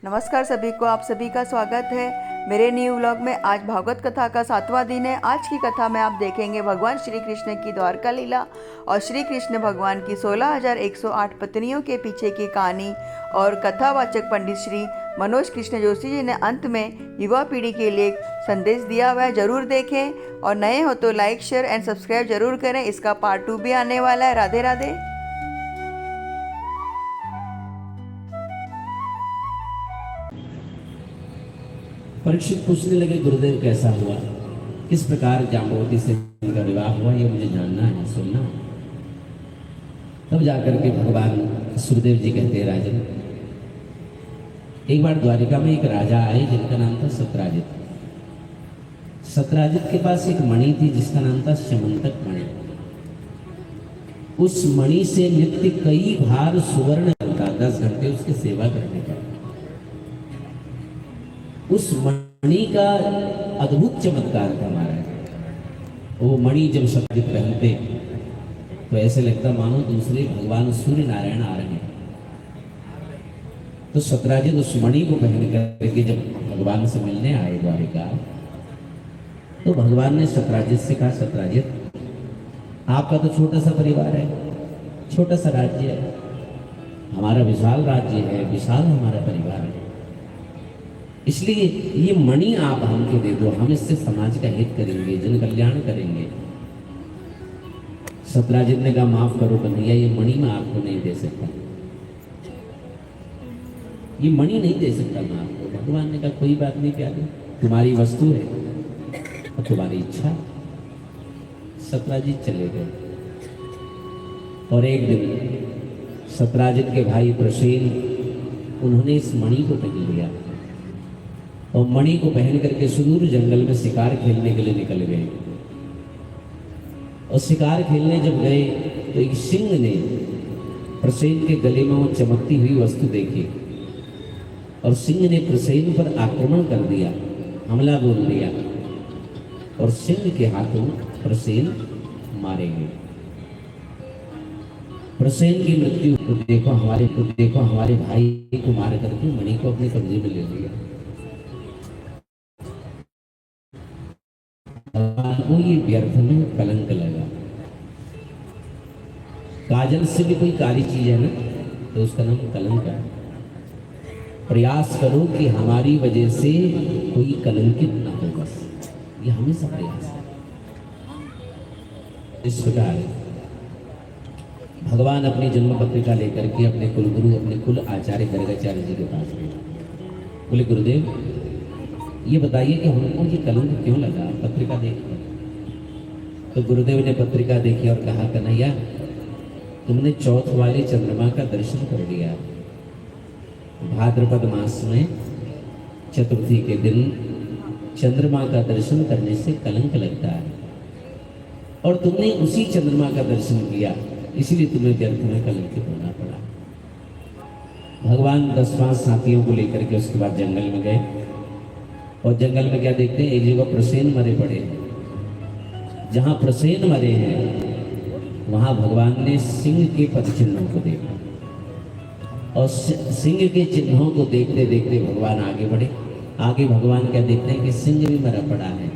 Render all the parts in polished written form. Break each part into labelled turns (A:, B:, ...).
A: नमस्कार सभी को, आप सभी का स्वागत है मेरे न्यू व्लॉग में। आज भागवत कथा का 7वां दिन है। आज की कथा में आप देखेंगे भगवान श्री कृष्ण की द्वारका लीला और श्री कृष्ण भगवान की 16,108 पत्नियों के पीछे की कहानी। और कथावाचक पंडित श्री मनोज कृष्ण जोशी जी ने अंत में युवा पीढ़ी के लिए संदेश दिया हुआ है, जरूर देखें। और नए हो तो लाइक शेयर एंड सब्सक्राइब जरूर करें। इसका पार्ट 2 भी आने वाला है। राधे राधे।
B: परीक्षित पूछने लगे, गुरुदेव कैसा हुआ, किस प्रकार जाम्बवती से उनका विवाह हुआ, ये मुझे जानना है, सुनना है। तब जाकर के भगवान सुखदेव जी कहते हैं, राजन, एक बार द्वारिका में एक राजा आए जिनका नाम था सत्राजित। सत्राजित के पास एक मणि थी जिसका नाम था स्यमंतक मणि। उस मणि से नित्य कई भार सुवर्ण बनता, 10 घंटे उसकी सेवा करने का। उस मणि का अद्भुत चमत्कार था महाराज। वो मणि जब सत्राजित पहनते तो ऐसे लगता मानो दूसरे भगवान सूर्य नारायण आ रहे हैं। तो सत्राजित उस मणि को पहन करके जब भगवान से मिलने आए द्वारिका, तो भगवान ने सत्राजित से कहा, सत्राजित, आपका तो छोटा सा परिवार है, छोटा सा राज्य है, हमारा विशाल राज्य है, विशाल हमारा परिवार है, इसलिए ये मणि आप हमको दे दो, हम इससे समाज का हित करेंगे, जन कल्याण करेंगे। सत्राजित ने कहा, माफ करो कन्हैया, ये मणि मैं आपको नहीं दे सकता, ये मणि नहीं दे सकता मैं आपको। भगवान ने कहा, कोई बात नहीं प्यारे, तुम्हारी वस्तु है और तुम्हारी इच्छा। सत्राजित चले गए और एक दिन सत्राजित के भाई प्रसेन, उन्होंने इस मणि को पहन लिया और मणि को पहन करके सुदूर जंगल में शिकार खेलने के लिए निकल गए। और शिकार खेलने जब गए तो एक सिंह ने प्रसेन के गले में वो चमकती हुई वस्तु देखी और सिंह ने प्रसेन पर आक्रमण कर दिया, हमला बोल दिया और सिंह के हाथों प्रसेन मारे गए। प्रसेन की मृत्यु को देखो, हमारे भाई को मार करके मणि को अपने कब्जे में ले लिया। को ये व्यर्थ में कलंक लगा। काजल से भी कोई कारी चीज है ना, तो उसका नाम कलंक है। प्रयास करो कि हमारी वजह से कोई कलंकित ना हो, बस ये हमेशा प्रयास है। इस प्रकार भगवान अपनी जन्म पत्रिका लेकर के अपने कुलगुरु, अपने कुल आचार्य गर्गाचार्य जी के पास गए। बोले, गुरुदेव, ये बताइए कि हमको ये कलंक क्यों लगा, पत्रिका देखिए। तो गुरुदेव ने पत्रिका देखी और कहा, कन्हैया, तुमने चौथ वाले चंद्रमा का दर्शन कर लिया। भाद्रपद मास में चतुर्थी के दिन चंद्रमा का दर्शन करने से कलंक लगता है और तुमने उसी चंद्रमा का दर्शन किया, इसलिए तुम्हें व्यर्थ में कलंकित होना पड़ा। भगवान 10 साथियों को लेकर के उसके बाद जंगल में गए और जंगल में क्या देखते हैं, एक जगह प्रसेन मरे पड़े। जहां प्रसेन मरे हैं वहां भगवान ने सिंह के पद चिन्हों को देखा और सिंह के चिन्हों को देखते देखते भगवान आगे बढ़े। आगे भगवान क्या देखते हैं कि सिंह भी मरा पड़ा है।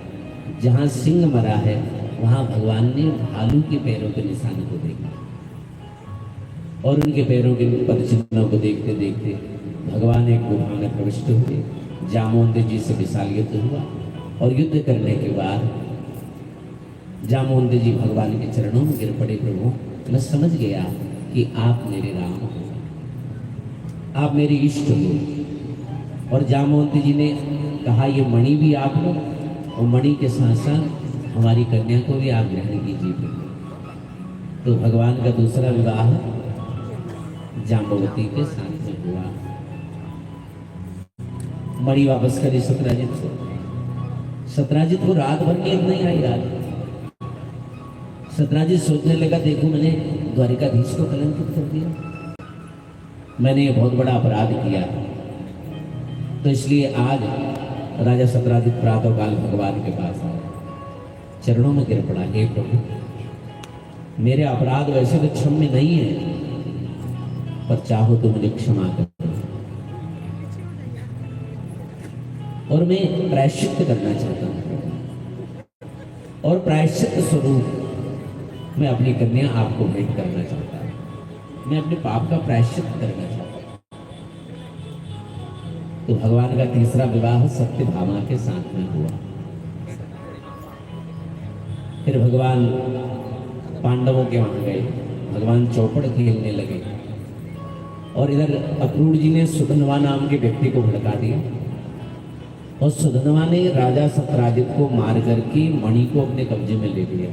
B: जहां सिंह मरा है वहां भगवान ने भालू के पैरों के निशान को देखा और उनके पैरों के पद चिन्हों को देखते देखते भगवान एक गुफा में प्रविष्ट हुए। जामवंत जी से विशाल युद्ध हुआ और युद्ध करने के बाद जामवंत जी भगवान के चरणों में गिर पड़े। प्रभु, मैं समझ गया कि आप मेरे राम हो, आप मेरे इष्ट हो। और जामवंत जी ने कहा, ये मणि भी आप हो और मणि के साथ साथ हमारी कन्या को भी आप ग्रहण कीजिए। तो भगवान का दूसरा विवाह जाम्बवती के साथ में हुआ। मणि वापस करी सत्राजित को। सत्राजित को रात भर नींद नहीं आई। रात सत्राजित सोचने लगा, देखो, मैंने द्वारिकाधीश को कलंकित कर दिया, मैंने ये बहुत बड़ा अपराध किया। तो इसलिए आज राजा सत्राजित प्रातःकाल भगवान के पास आया, चरणों में गिर पड़ा, हे प्रभु, मेरे अपराध वैसे तो क्षम्य नहीं है, पर चाहो तो मुझे क्षमा कर। और मैं प्रायश्चित करना चाहता हूँ, और प्रायश्चित स्वरूप मैं अपनी कन्या आपको भेंट करना चाहता हूँ। मैं अपने पाप का प्रायश्चित करना चाहता हूँ। तो भगवान का तीसरा विवाह सत्यभामा के साथ में हुआ। फिर भगवान पांडवों के वहां गए, भगवान चौपड़ खेलने लगे, और इधर अक्रूर जी ने सुधनवा नाम के व्यक्ति को भड़का दिया, और सुधनवा ने राजा सत्यराजित को मार करके मणि को अपने कब्जे में ले लिया।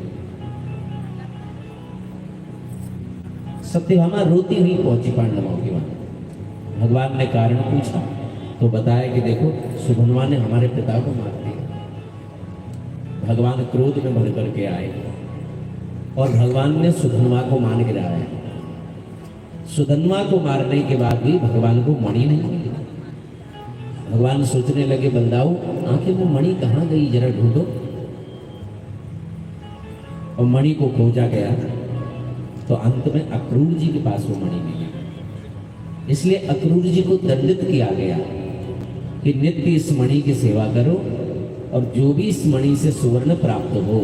B: सत्यभामा रोती हुई पहुंची पांडवों के वहां। भगवान ने कारण पूछा तो बताया कि देखो, सुधनवा ने हमारे पिता को मार दिया। भगवान क्रोध में भर करके आए और भगवान ने सुधनवा को मान गिराया। सुधनवा को मारने के बाद भी भगवान को मणि नहीं मिली। भगवान सोचने लगे, बंदाओ आखिर वो मणि कहाँ गई, जरा ढूंढो। और मणि को खोजा गया तो अंत में अक्रूर जी के पास वो मणि मिली। इसलिए अक्रूर जी को दंडित किया गया कि नित्य इस मणि की सेवा करो, और जो भी इस मणि से सुवर्ण प्राप्त हो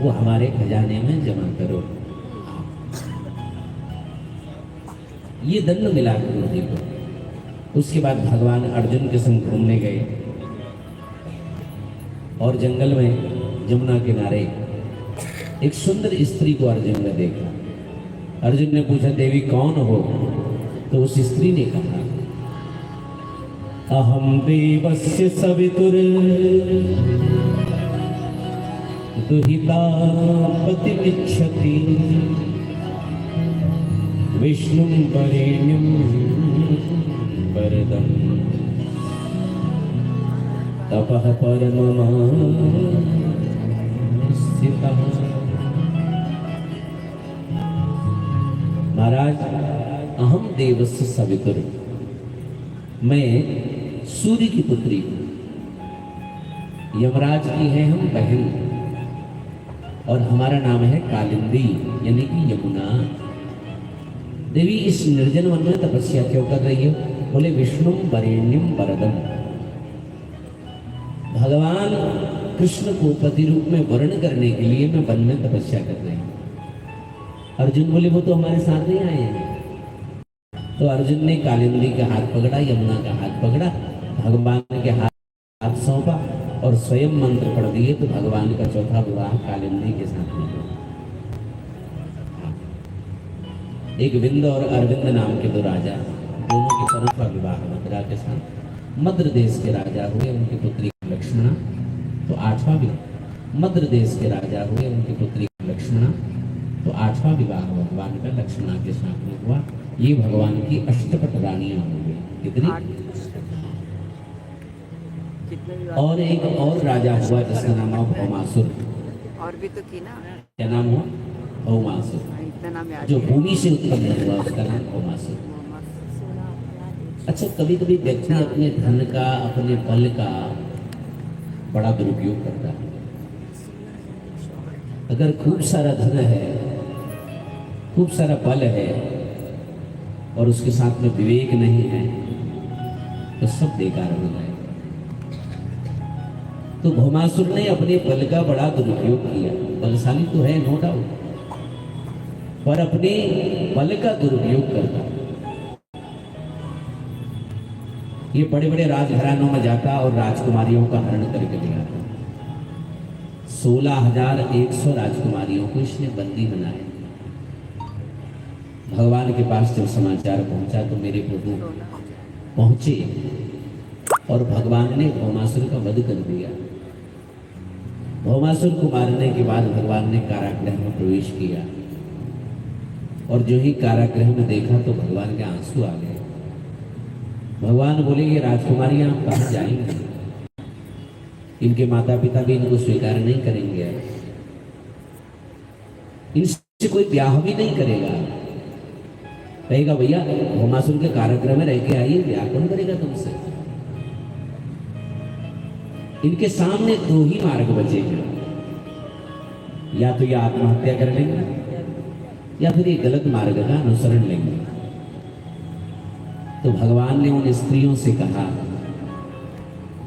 B: वो हमारे खजाने में जमा करो। ये दंड मिला अक्रूर जी को। उसके बाद भगवान अर्जुन के संग घूमने गए, और जंगल में यमुना किनारे एक सुंदर स्त्री को अर्जुन ने देखा। अर्जुन ने पूछा, देवी कौन हो? तो उस स्त्री ने कहा, अहम देवस्य सवितुर दुहिता पतिमिच्छति विष्णुं वरेण्यं वरदं तपः परममास्थितः। महाराज, अहम देवस्य सवितुर, मैं सूर्य की पुत्री हूं, यमराज की है हम बहन, और हमारा नाम है कालिंदी यानी कि यमुना। देवी इस निर्जन वन में तपस्या क्यों कर रही हो? बोले, विष्णु वरेण्यम वरदम, भगवान कृष्ण को पति रूप में वर्ण करने के लिए मैं वन में तपस्या कर रही हूँ। अर्जुन बोले, वो तो हमारे साथ नहीं आए हैं। तो अर्जुन ने कालिंदी का हाथ पकड़ा, यमुना का हाथ पकड़ा, भगवान के हाथ सौंपा और स्वयं मंत्र पढ़ दिए। तो भगवान का चौथा विवाह कालिंदी के साथ में हुआ। एक विंद और अरविंद नाम के दो राजा, दोनों की परंपरा विवाह मद्रा के साथ। मद्र देश के राजा हुए, उनकी पुत्री लक्ष्मणा। तो आठवां विवाह मद्र देश के राजा हुए, उनकी पुत्री लक्ष्मणा। तो आठवां विवाह भगवान का लक्ष्मणा के साथ में हुआ। ये भगवान की अष्टपट रानियां हो गई। कितनी? और एक और राजा हुआ जिसका नाम हुआ भौमासुर।
A: और भी तो की ना,
B: क्या नाम हुआ? भौमासुर।
A: इतना नाम याद
B: जो भूमि से उत्पन्न हुआ उसका नाम भौमासुर। अच्छा, कभी कभी व्यक्ति अपने धन का, अपने बल का बड़ा दुरुपयोग करता है। अगर खूब सारा धन है, खूब सारा बल है, और उसके साथ में विवेक नहीं है, तो सब बेकार हो जाएगा। तो भौमासुर ने अपने बल का बड़ा दुरुपयोग किया। बलशाली तो है, नो डाउट, पर अपने बल का दुरुपयोग करता। ये बड़े बड़े राजघरानों में जाता और राजकुमारियों का हरण करके ले आता। 16,100 राजकुमारियों को इसने बंदी बनाया। भगवान के पास जब समाचार पहुंचा तो मेरे प्रभु पहुंचे और भगवान ने भौमासुर का वध कर दिया। भौमासुर को मारने के बाद भगवान ने कारागृह में प्रवेश किया, और जो ही कारागृह में देखा तो भगवान के आंसू आ गए। भगवान बोले, ये राजकुमारियां कहाँ जाएंगी? इनके माता पिता भी इनको स्वीकार नहीं करेंगे, इनसे कोई ब्याह भी नहीं करेगा। कहेगा, भैया भौमासुर के कारागृह में रह के आइए, ब्याह कौन करेगा तुमसे? इनके सामने दो ही मार्ग बचेगा, या तो ये आत्महत्या कर लेंगे या फिर ये गलत मार्ग का अनुसरण लेंगे। तो भगवान ने उन स्त्रियों से कहा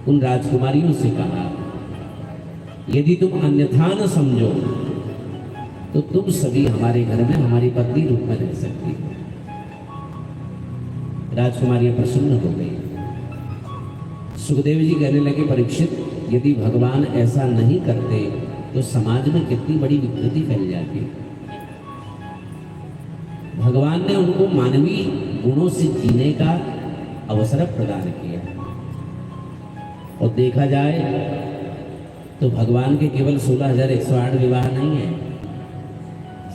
B: उन राजकुमारियों से कहा, यदि तुम अन्यथा न समझो तो तुम सभी हमारे घर में हमारी पत्नी रूप में रह सकती हो। राजकुमारियां प्रसन्न हो गई। सुखदेव जी कहने लगे, परीक्षित, यदि भगवान ऐसा नहीं करते तो समाज में कितनी बड़ी विकृति फैल जाती। भगवान ने उनको मानवीय गुणों से जीने का अवसर प्रदान किया। और देखा जाए तो भगवान के केवल 16,108 विवाह नहीं है।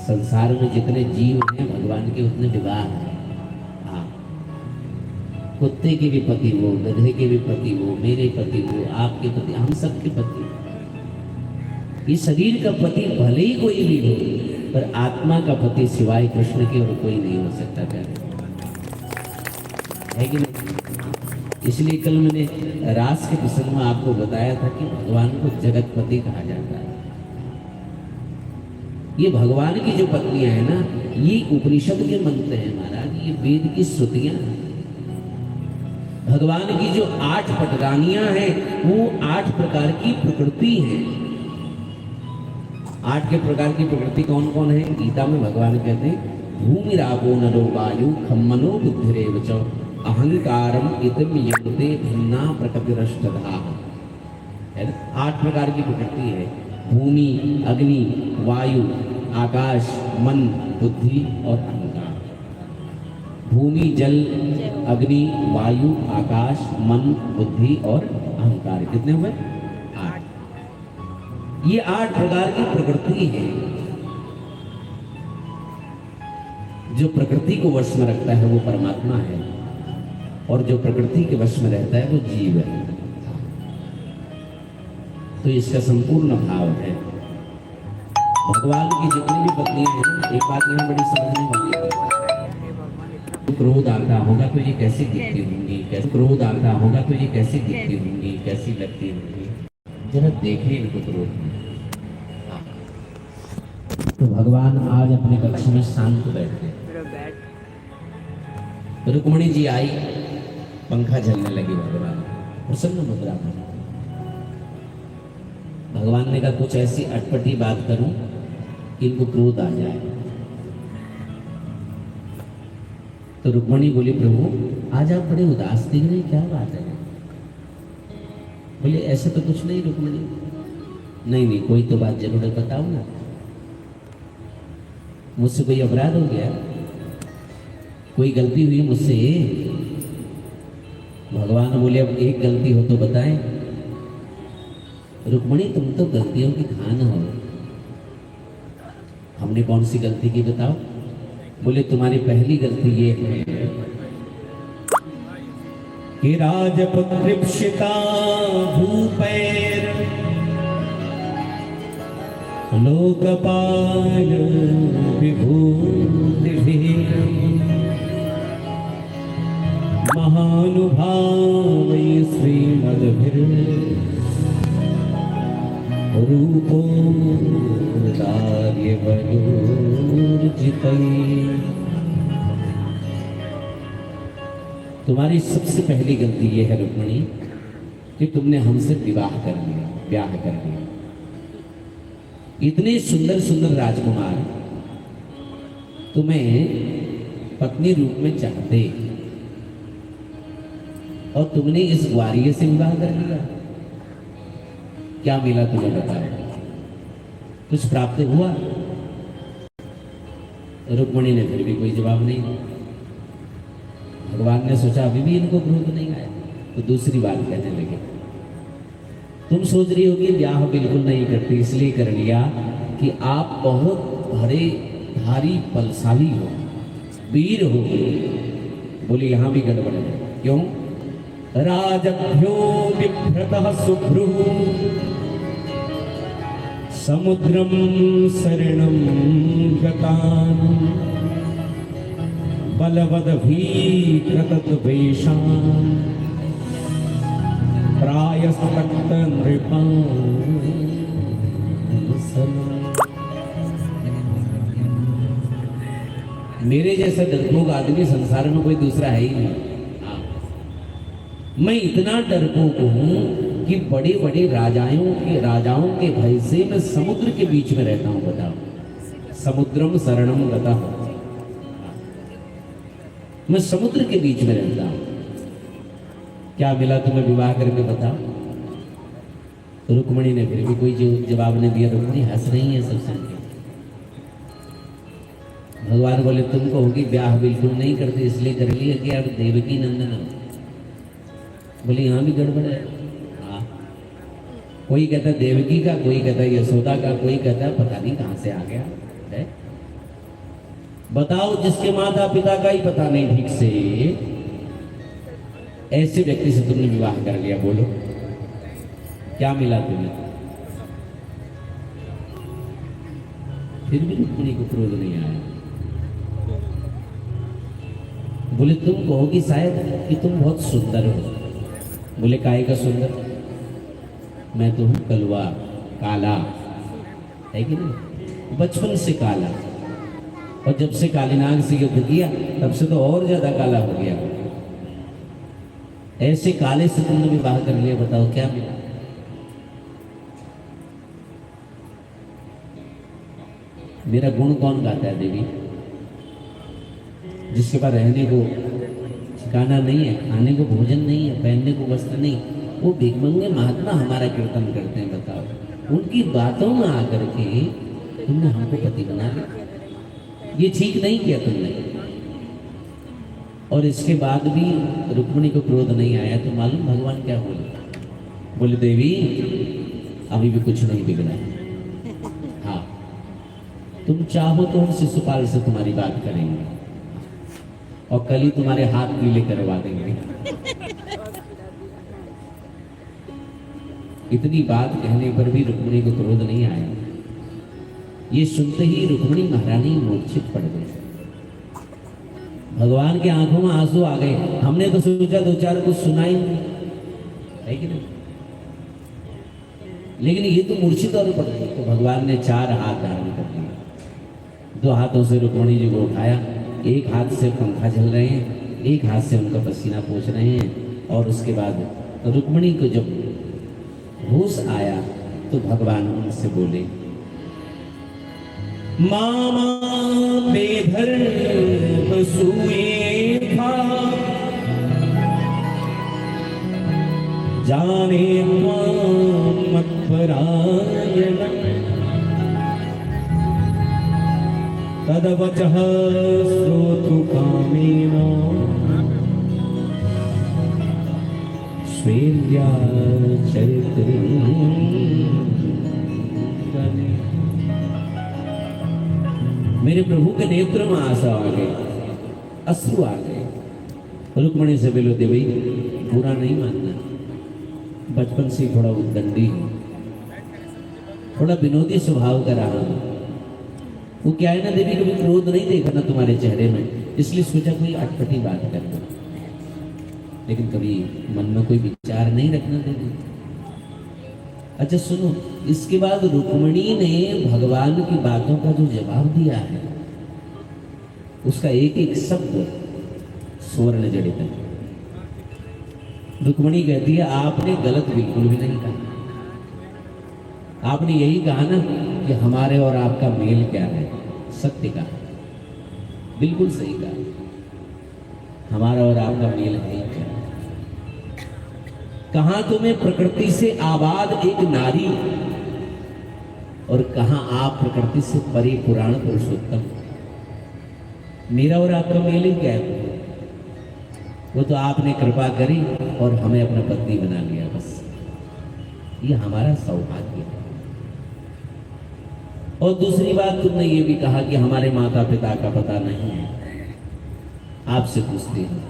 B: संसार में जितने जीव हैं भगवान के उतने विवाह हैं। हाँ, कुत्ते के भी पति वो, गधे के भी पति वो, मेरे पति वो, आपके पति, हम सबके पति। ये शरीर का पति भले ही कोई भी हो, पर आत्मा का पति सिवाय कृष्ण के और कोई नहीं हो सकता। क्या है कि नहीं? इसलिए कल मैंने रास के प्रसंग में आपको बताया था कि भगवान को जगतपति कहा जाता है। ये भगवान की जो पत्नियां हैं ना, ये उपनिषद के मंत्र हैं महाराज, ये वेद की श्रुतियां हैं। भगवान की जो 8 पटरानियां हैं वो 8 प्रकार की प्रकृति हैं। 8 के प्रकार की प्रकृति कौन कौन है? गीता में भगवान कहते हैं, भूमि रापो नरो वायु खम्मनो बुद्धिरेव च अहंकारम इदम यंते भिन्ना प्रकृतिरष्टधा। है ना? 8 प्रकार की प्रकृति है। भूमि, अग्नि, वायु, आकाश, मन, बुद्धि और अहंकार। भूमि, जल, अग्नि, वायु, आकाश, मन, बुद्धि और अहंकार। कितने हुए? 8। ये 8 प्रकार की प्रकृति है। जो प्रकृति को वश में रखता है वो परमात्मा है, और जो प्रकृति के वश में रहता है वो जीव है। तो इसका संपूर्ण भाव है। भगवान की जितनी भी पत्नियां हैं, एक बात यहाँ बड़ी समझने वाली है, क्रोध आता होगा तो ये कैसी दिखती होंगी, कैसे क्रोध आता होगा तो ये कैसी दिखती होंगी, कैसी लगती होंगी। जरा देखें इनको क्रोध में। तो भगवान आज अपने कक्ष में शांत बैठे। रुक्मणी जी आई, पंखा झलने लगी। भगवान प्रसन्न मुद्रा में। भगवान ने कहा, कुछ ऐसी अटपटी बात करूं कि इनको क्रोध आ जाए। तो रुक्मणी बोली, प्रभु आज आप बड़े उदास दिख रहे, क्या बात है? बोले, ऐसे तो कुछ नहीं रुक्मणी। नहीं, कोई तो बात जरूर है, बताओ ना। मुझसे कोई अपराध हो गया, कोई गलती हुई मुझसे? भगवान बोले, अब एक गलती हो तो बताएं। रुक्मणी, तुम तो गलतियों की खान हो। हमने कौन सी गलती की बताओ? बोले, तुम्हारी पहली गलती ये है कि राजपुत्रिप्सिता भूपैर लोकपाल विभूतिभिः महानुभावै श्रीमद्भिर् रूपो दार्यवलोर्जितैः। तुम्हारी सबसे पहली गलती यह है रुक्मणी कि तुमने हमसे विवाह कर लिया, ब्याह कर लिया। इतने सुंदर सुंदर राजकुमार तुम्हें पत्नी रूप में चाहते, और तुमने इस ग्वारिये से विवाह कर लिया। क्या मिला तुम्हें बताओ? कुछ प्राप्त हुआ? रुक्मणी ने फिर भी कोई जवाब नहीं दिया। भगवान ने सोचा अभी भी इनको क्रोध नहीं आया, तो दूसरी बात कहने लगे, तुम सोच रही होगी ब्याह बिल्कुल नहीं करती, इसलिए कर लिया कि आप बहुत भरे भारी बलशाली हो, वीर हो। बोले, यहां भी गड़बड़ है। क्यों? राजभ्यो बिभ्रतः सुभ्रुः समुद्रम शरणं गतान् बलवदभीकृतद्वेषान् प्रायस्तक्त नृपान्। मेरे जैसा डरपोक आदमी संसार में कोई दूसरा है ही नहीं। मैं इतना डरपोक हूं कि बड़े बड़े राजाओं के भय से मैं समुद्र के बीच में रहता हूं। बताओ, समुद्रम शरणम गतः, मैं समुद्र के बीच में रहता हूं। क्या मिला तुम्हें विवाह करके बताओ? तो रुक्मणी ने फिर भी कोई जो जवाब नहीं दिया। रुक्मणी हंस रही है सब सुन के। भगवान बोले तुम कहोगी ब्याह बिल्कुल नहीं करते इसलिए कर लिया कि अब देवकी नंदन। बोले यहाँ भी गड़बड़ है। हाँ, कोई कहता देवकी का, कोई कहता यशोदा का, कोई कहता पता नहीं कहां से आ गया है। बताओ, जिसके माता पिता का ही पता नहीं ठीक से, ऐसे व्यक्ति से तुमने विवाह कर लिया। बोलो क्या मिला तुम्हें? फिर भी रुक्मिणी को क्रोध नहीं आया। बोले तुम कहोगी शायद कि तुम बहुत सुंदर हो। बोले काहे का सुंदर? मैं तो हूं कलवा, काला है कि नहीं, बचपन से काला, और जब से कालीनाग से युद्ध किया तब से तो और ज्यादा काला हो गया। ऐसे काले से तुमने विवाह कर लिया, बताओ क्या मिला? मेरा गुण कौन गाता है देवी? जिसके पास रहने को ठिकाना नहीं है, खाने को भोजन नहीं है, पहनने को वस्त्र नहीं, वो भिखमंगे महात्मा हमारा कीर्तन करते हैं। बताओ, उनकी बातों में आकर के तुमने हमको पति बना लिया। ये ठीक नहीं किया तुमने। और इसके बाद भी रुक्मिणी को क्रोध नहीं आया। तो मालूम भगवान क्या बोले? बोले देवी अभी भी कुछ नहीं बिगड़ा। हाँ, तुम चाहो तो हम शिशुपाल से तुम्हारी बात करेंगे और कल ही तुम्हारे हाथ गीले करवा देंगे। इतनी बात कहने पर भी रुक्मिणी को क्रोध नहीं आया। ये सुनते ही रुक्मिणी महारानी मूर्छित पड़ गई। भगवान के आंखों में आंसू आ गए। हमने तो सोचा दो चार कुछ सुनाई नहीं, है कि नहीं, लेकिन ये तो मूर्छित और पड़ गई। तो भगवान ने चार हाथ धारण कर दिए। दो हाथों से रुक्मिणी जी को उठाया, एक हाथ से पंखा झल रहे हैं, एक हाथ से उनका पसीना पोंछ रहे हैं। और उसके बाद रुक्मिणी को जब होश आया तो भगवान उनसे बोले, मामा बेधर बसूए था, जाने मत परायण, तदवचः श्रोतु कामेन, स्वेर्या चरित्र। मेरे प्रभु के नेत्र में आंसू आ गए, अश्रु आ गए। रुक्मिणी से बोलो देवी बुरा नहीं मानना, बचपन से थोड़ा उद्दंडी हूँ, थोड़ा विनोदी स्वभाव का रहा हूँ। वो क्या है ना देवी, कभी क्रोध नहीं देखा ना तुम्हारे चेहरे में, इसलिए सोचा कोई अटपटी बात करना, लेकिन कभी मन में कोई विचार नहीं रखना देवी। अच्छा सुनो, इसके बाद रुक्मिणी ने भगवान की बातों का जो जवाब दिया है उसका एक एक शब्द स्वर्ण जड़ित है। रुक्मिणी कहती है आपने गलत बिल्कुल भी नहीं कहा। आपने यही कहा ना कि हमारे और आपका मेल क्या है, सत्य का, बिल्कुल सही कहा। हमारा और आपका मेल है क्या? कहां तुम्हें प्रकृति से आबाद एक नारी और कहां आप प्रकृति से परे पुराण पुरुषोत्तम। मेरा और आपका मेल ही क्या है? वो तो आपने कृपा करी और हमें अपना पत्नी बना लिया, बस ये हमारा सौभाग्य है। और दूसरी बात तुमने ये भी कहा कि हमारे माता पिता का पता नहीं है। आपसे पूछते हैं,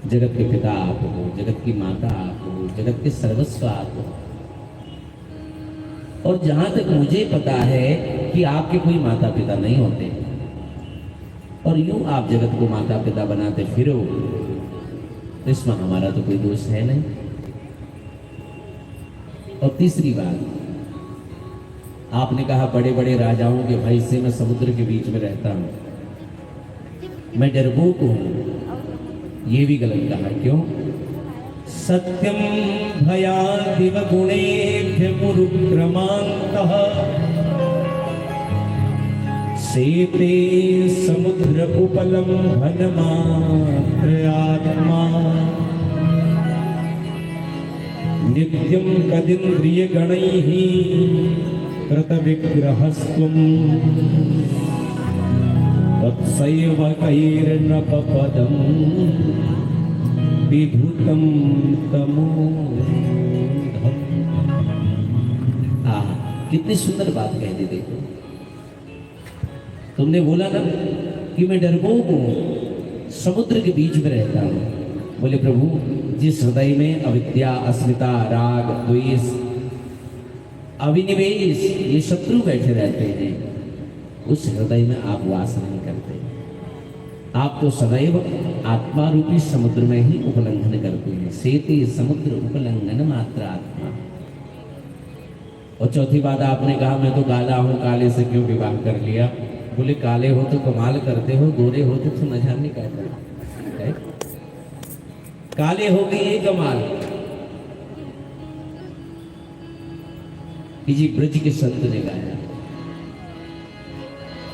B: जगत के पिता आप हो, जगत की माता आप हो, जगत के सर्वस्व आप हो, और जहां तक मुझे पता है कि आपके कोई माता पिता नहीं होते, और यूं आप जगत को माता पिता बनाते फिरो, इसमें हमारा तो कोई दोष है नहीं। और तीसरी बात, आपने कहा बड़े बड़े राजाओं के भय से मैं समुद्र के बीच में रहता हूं, मैं डरपोक हूं, ये भी गलत कहा। क्यों? सत्यं भयादिव गुणेभ्य मुरुक्रमान्तः सेते समुद्र उपलम्भनमात्रयात्मा नित्यं कदिन्द्रियगणैः कृतविग्रहस्त्वं तत्सैवकैर्नपपदं विधुतं तमोधम्। कितनी सुंदर बात कह दी। देखो, तुमने बोला ना कि मैं डरपोक हूं, समुद्र के बीच में रहता हूं। बोले प्रभु, जिस हृदय में अविद्या, अस्मिता, राग, द्वेष, अविनिवेश, ये शत्रु बैठे रहते हैं, उस हृदय में आप वास नहीं करते। आप तो सदैव आत्मा रूपी समुद्र में ही उपलंघन करते हैं। सेते समुद्र उपलंघन मात्र आत्मा। और चौथी बात आपने कहा मैं तो काला हूं, काले से क्यों विवाह कर लिया। बोले काले हो तो कमाल करते हो, गोरे हो तो नजर नहीं कहते। काले हो गए ये कमाल। जी ब्रज के संत ने गाया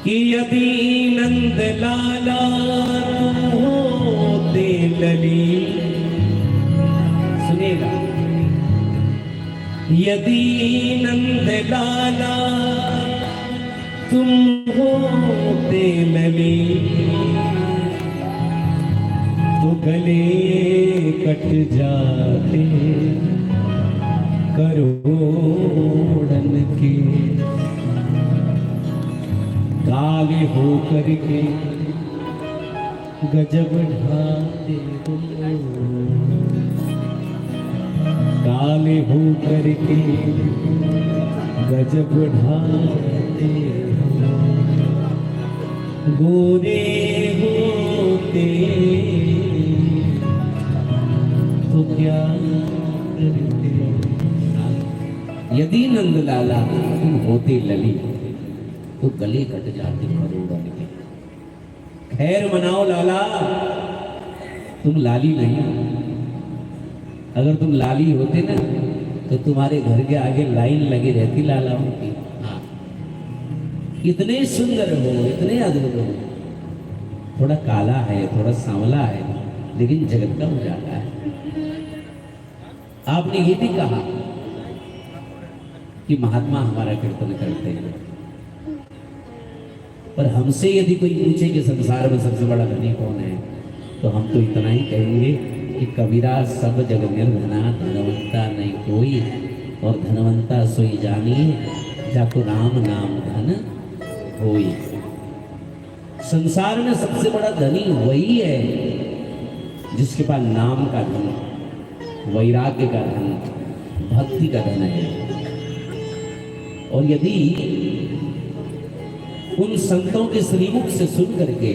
B: कि यदि नंद लाला होते लली, सुनेगा, यदि नंद लाला तुम होते लली, तो गले कट जाते करोड़न के। काले हो करके गजब ढाते हो, काले हो करके गजब ढाते हो, गोरे होते तो क्या करते। यदि नंदलाला तुम होते लली, तो गले कट जाते करोड़न के। खैर मनाओ लाला, तुम लाली नहीं। अगर तुम लाली होते ना तो तुम्हारे घर के आगे लाइन लगी रहती लालाओं की। इतने सुंदर हो, इतने अद्भुत हो। थोड़ा काला है, थोड़ा सांवला है, लेकिन जगत का उजाला है। आपने ये भी कहा कि महात्मा हमारा कीर्तन करते हैं, पर हमसे यदि कोई पूछे कि संसार में सबसे बड़ा धनी कौन है, तो हम तो इतना ही कहेंगे कि कबीरा सब जग निर्धना, धनवंता नहीं कोई, और धनवंता सोई जानिए जाको राम नाम धन होई। संसार में सबसे बड़ा धनी वही है जिसके पास नाम का धन, वैराग्य का धन, भक्ति का धन है। और यदि उन संतों के श्रीमुख से सुन करके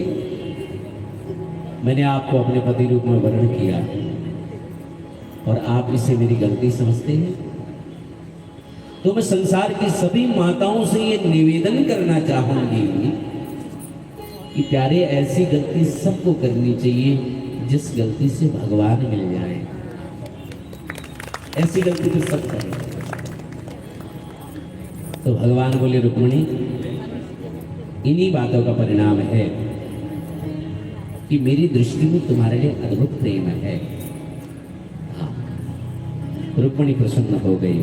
B: मैंने आपको अपने पति रूप में वर्णन किया और आप इसे मेरी गलती समझते हैं, तो मैं संसार की सभी माताओं से ये निवेदन करना चाहूंगी कि प्यारे, ऐसी गलती सबको करनी चाहिए जिस गलती से भगवान मिल जाए। ऐसी गलती तो सब करें। तो भगवान बोले रुक्मिणी, इन्हीं बातों का परिणाम है कि मेरी दृष्टि में तुम्हारे लिए अद्भुत प्रेम है। रुक्मिणी प्रसन्न हो गई।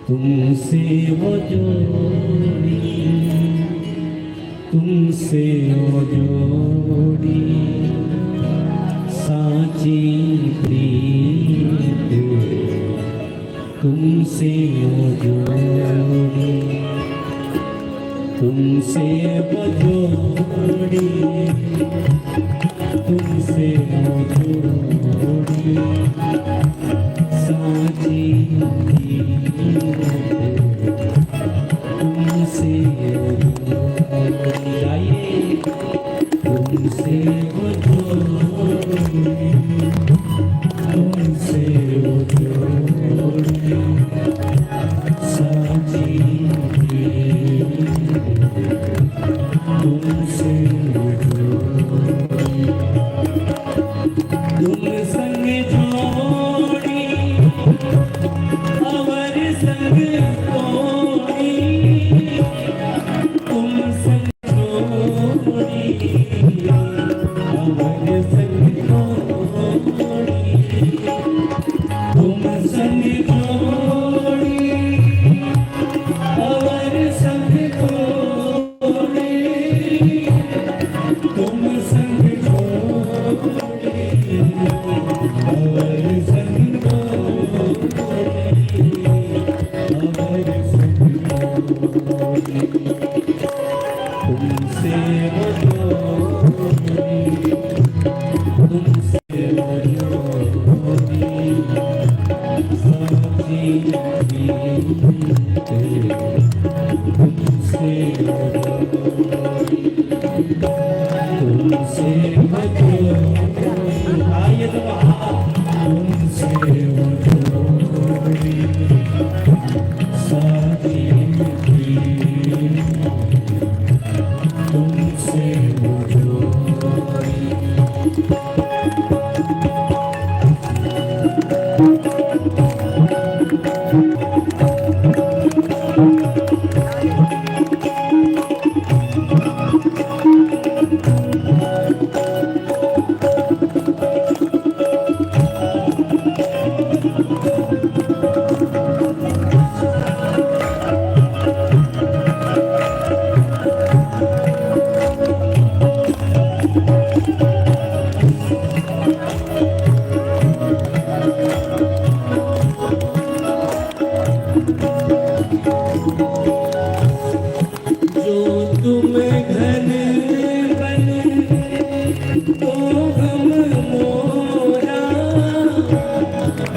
B: तुमसे वो जोड़ी, तुमसे वो जोड़ी साची प्रीत, तुमसे वो जोड़ी, तुमसे वो जोड़ी, तुमसे वो जोड़ी साची तुमसे गाइए, तुमसे वो जोड़ी, तुमसे वो जोड़ी साची तुमसे वो जोड़ी, तुम संग जो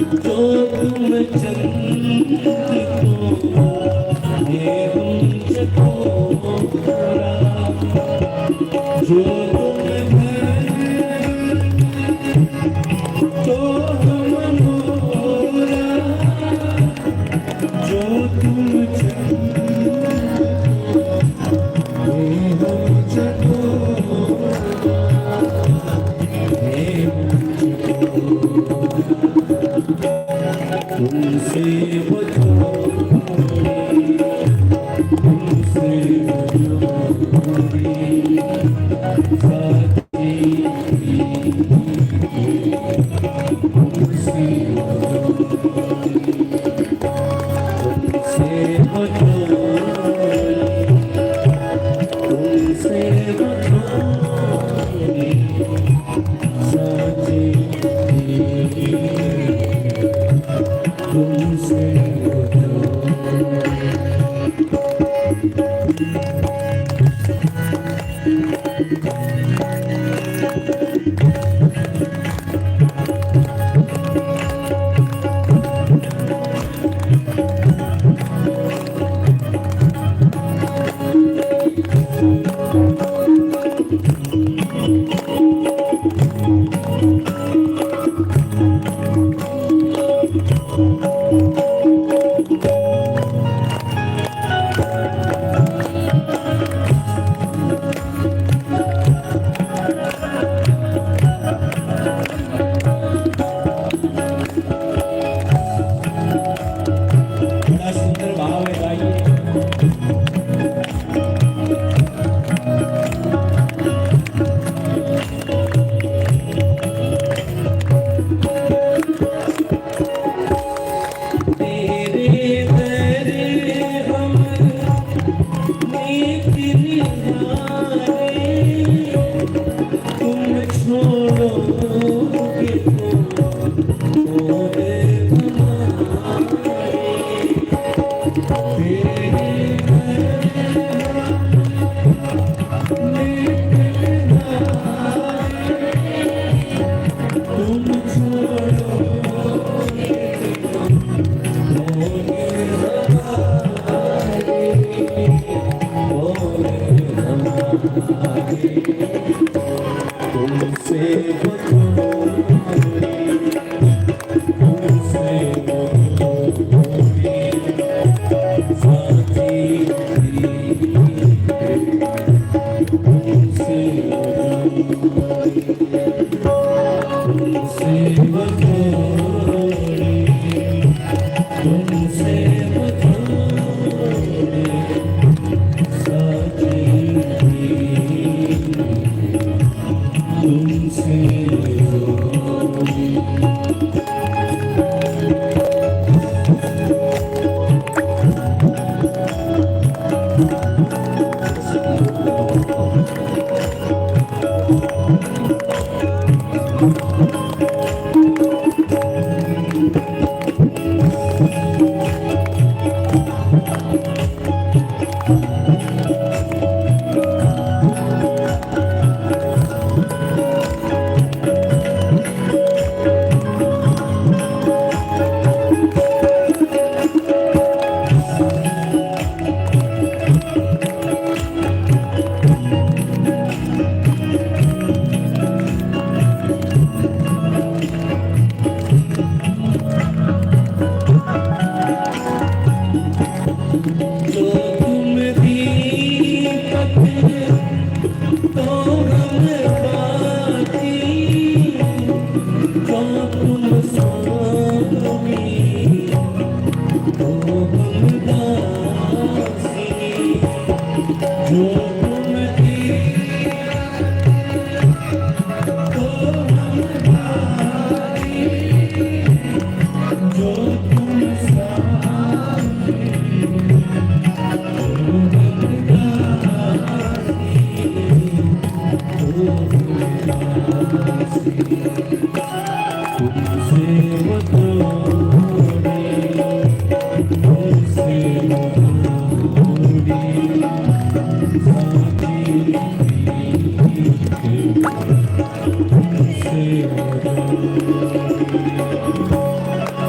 B: जो तुम चंद को ये हम चकोरा, जो तुम धन तो हम मोरा, जो तुम चंद ये हम चकोरा, ये हम तुमसे तुमसे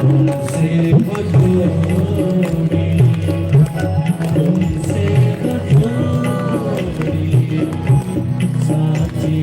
B: तुमसे बटोरी, तुमसे बटोरी साची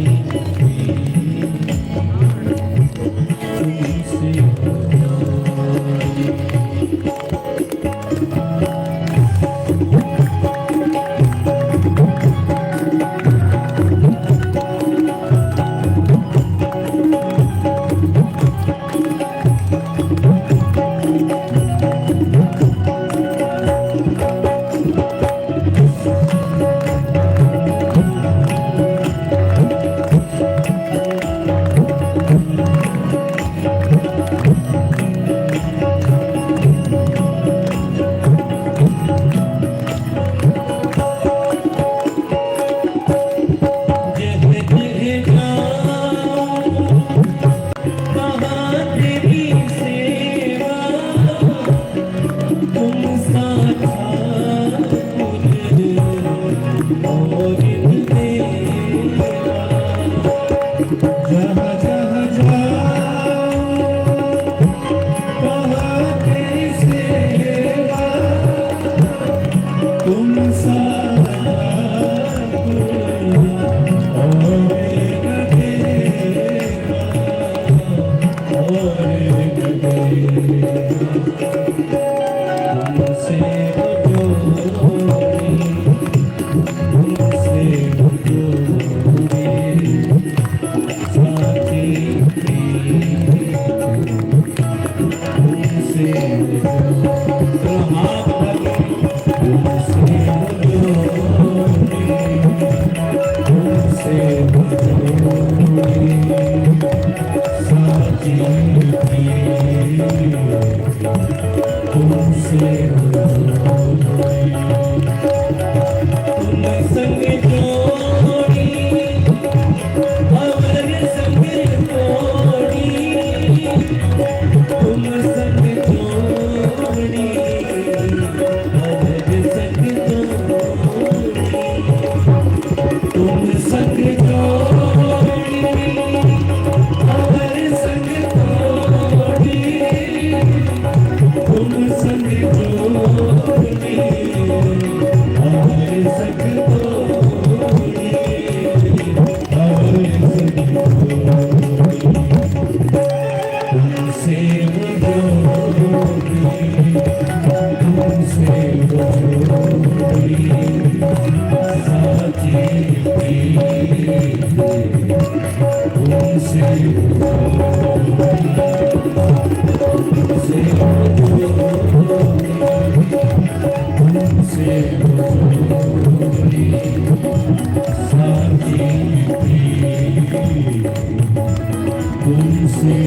B: तुमसे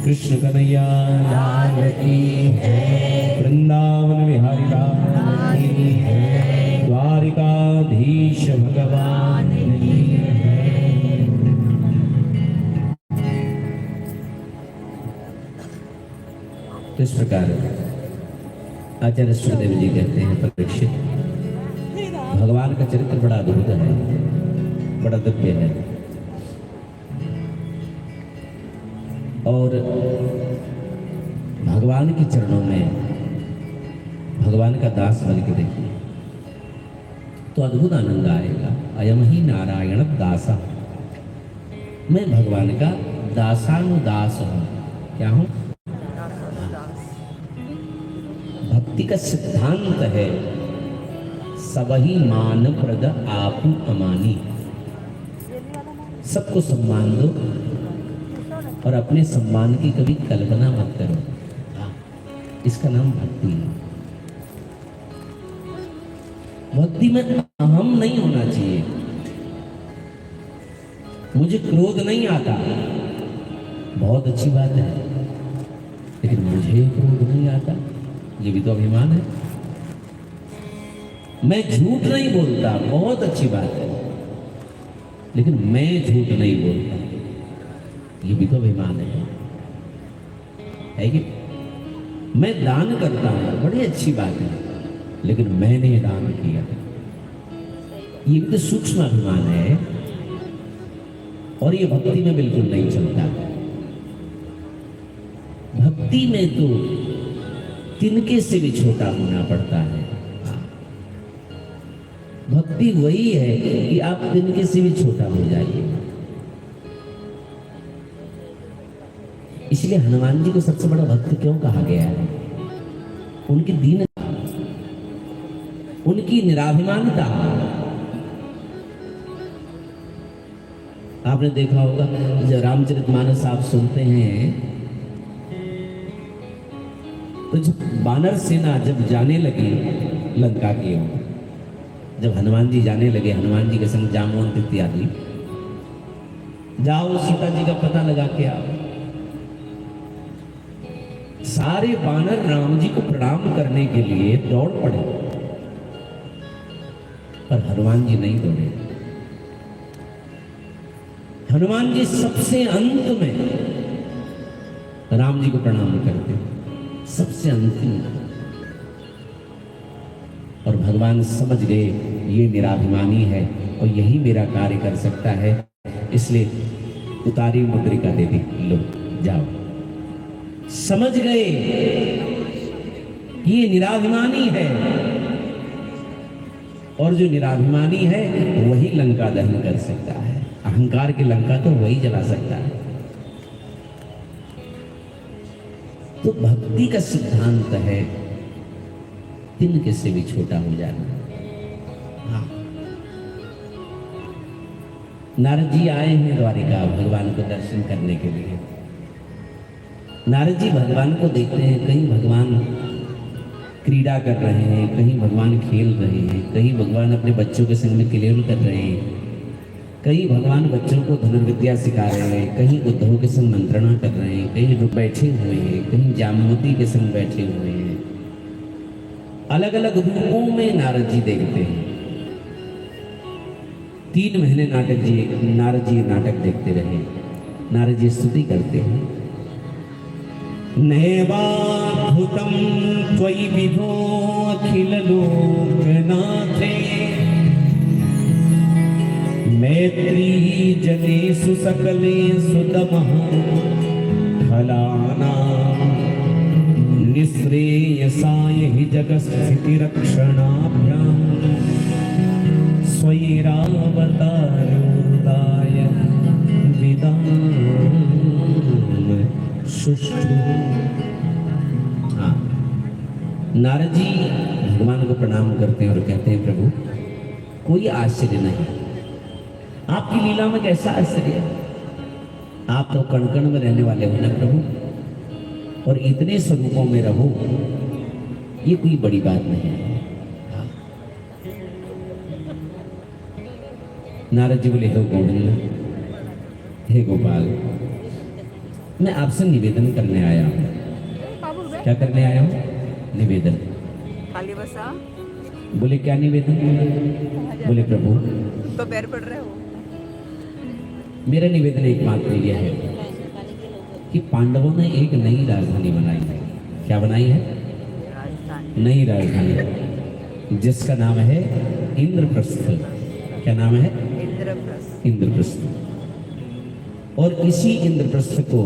B: कृष्ण कन्हैया लाल की है, वृंदावन विहारी लाल की है, द्वारिकाधीश भगवान की है। तो इस प्रकार आचार्य सुखदेव जी कहते हैं, परीक्षित, भगवान का चरित्र बड़ा अद्भुत है, बड़ा दिव्य है, और भगवान के चरणों में भगवान का दास बन के देखिए तो अद्भुत आनंद आएगा। अयम ही नारायण दासा, मैं भगवान का दासानुदास हूँ। क्या हूँ? भक्ति का सिद्धांत है सबही मान प्रद आपू अमानी, सबको सम्मान दो और अपने सम्मान की कभी कल्पना मत करो। इसका नाम भक्ति है। भक्ति में अहम नहीं होना चाहिए। मुझे क्रोध नहीं आता, बहुत अच्छी बात है, लेकिन मुझे क्रोध नहीं आता, ये भी तो अभिमान है। मैं झूठ नहीं बोलता, बहुत अच्छी बात है, लेकिन मैं झूठ नहीं बोलता। ये भी तो अभिमान है कि मैं दान करता हूं, बड़ी अच्छी बात है, लेकिन मैंने दान किया, ये भी तो सूक्ष्म अभिमान है। और ये भक्ति में बिल्कुल नहीं चलता। भक्ति में तो तिनके से भी छोटा होना पड़ता है। भक्ति वही है कि आप तिनके से भी छोटा हो जाइए। इसलिए हनुमान जी को सबसे बड़ा भक्त क्यों कहा गया है? उनकी दीनता, उनकी निराभिमानता। आपने देखा होगा जब रामचरितमानस आप सुनते हैं तो जब वानर सेना जब जाने लगी लंका की ओर, जब हनुमान जी जाने लगे, हनुमान जी के संग जामवंत इत्यादि, जाओ सीता जी का पता लगा के आओ। सारे वानर राम जी को प्रणाम करने के लिए दौड़ पड़े, पर हनुमान जी नहीं दौड़े। हनुमान जी सबसे अंत में राम जी को प्रणाम करते, सबसे अंतिम। और भगवान समझ गए ये निराभिमानी है और यही मेरा कार्य कर सकता है, इसलिए उतारी मुद्रिका दे दी, लो जाओ। समझ गए ये निराभिमानी है, और जो निराभिमानी है वही लंका दहन कर सकता है। अहंकार की लंका तो वही जला सकता है। तो भक्ति का सिद्धांत है तिनके से भी छोटा हो जाना। हाँ। नारद जी आए हैं द्वारिका भगवान को दर्शन करने के लिए। नारद जी भगवान को देखते हैं, कहीं भगवान क्रीड़ा कर रहे हैं, कहीं भगवान खेल रहे हैं, कहीं भगवान अपने बच्चों के संग में क्रीड़ा कर रहे हैं, कहीं भगवान बच्चों को धनुर्विद्या सिखा रहे हैं, कहीं उद्धव के संग मंत्रणा कर रहे हैं, कहीं लोग बैठे हुए हैं, कहीं जामवती के संग बैठे हुए हैं। अलग अलग रूपों में नारद जी देखते हैं। 3 महीने नारद जी नाटक देखते रहे। नारद जी स्तुति करते हैं, नैवाभूतं त्वयि विभो अखिल लोकनाथे, मैत्री जनेषु सकलेषु दमः फलानां निःश्रेयसाय हि जगत्स्थितिरक्षणाभ्यां स्वैरावतारोदाय विदां सुष्ठु। हाँ, नारद जी भगवान को प्रणाम करते हैं और कहते हैं, प्रभु कोई आश्चर्य नहीं, आपकी लीला में कैसा आश्चर्य है? आप तो कण कण में रहने वाले हो ना प्रभु, और इतने स्वरूपों में रहो, ये कोई बड़ी बात नहीं है। नारद जी बोले, हे गोविंद, हे गोपाल, मैं आपसे निवेदन करने आया हूँ। क्या करने आया हूँ? निवेदन।
A: खाली बसा।
B: बोले क्या निवेदन? बोले प्रभु
A: तो पैर पड़ रहे हो।
B: मेरा निवेदन एकमात्र यह है कि पांडवों ने एक नई राजधानी बनाई है। क्या बनाई है? नई राजधानी, जिसका नाम है इंद्रप्रस्थ। क्या नाम है? इंद्रप्रस्थ। इंद्रप्रस्थ। और इसी इंद्रप्रस्थ को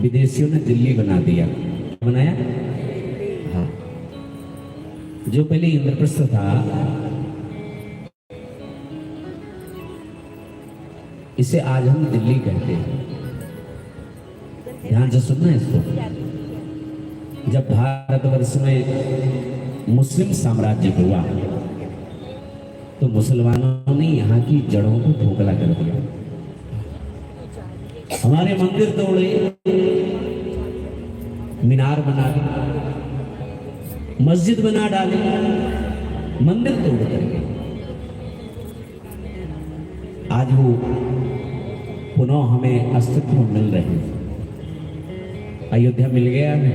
B: विदेशियों ने दिल्ली बना दिया। बनाया? हाँ। जो पहले इंद्रप्रस्थ था, इसे आज हम दिल्ली कहते हैं। ध्यान से सुनना है इसको। जब भारतवर्ष में मुस्लिम साम्राज्य हुआ तो मुसलमानों ने यहाँ की जड़ों को खोखला कर दिया। हमारे मंदिर तोड़े, मीनार बना दी, मस्जिद बना डाले, मंदिर तोड़ करके आज वो पुनः हमें अस्तित्व मिल रहे हैं। अयोध्या मिल गया है।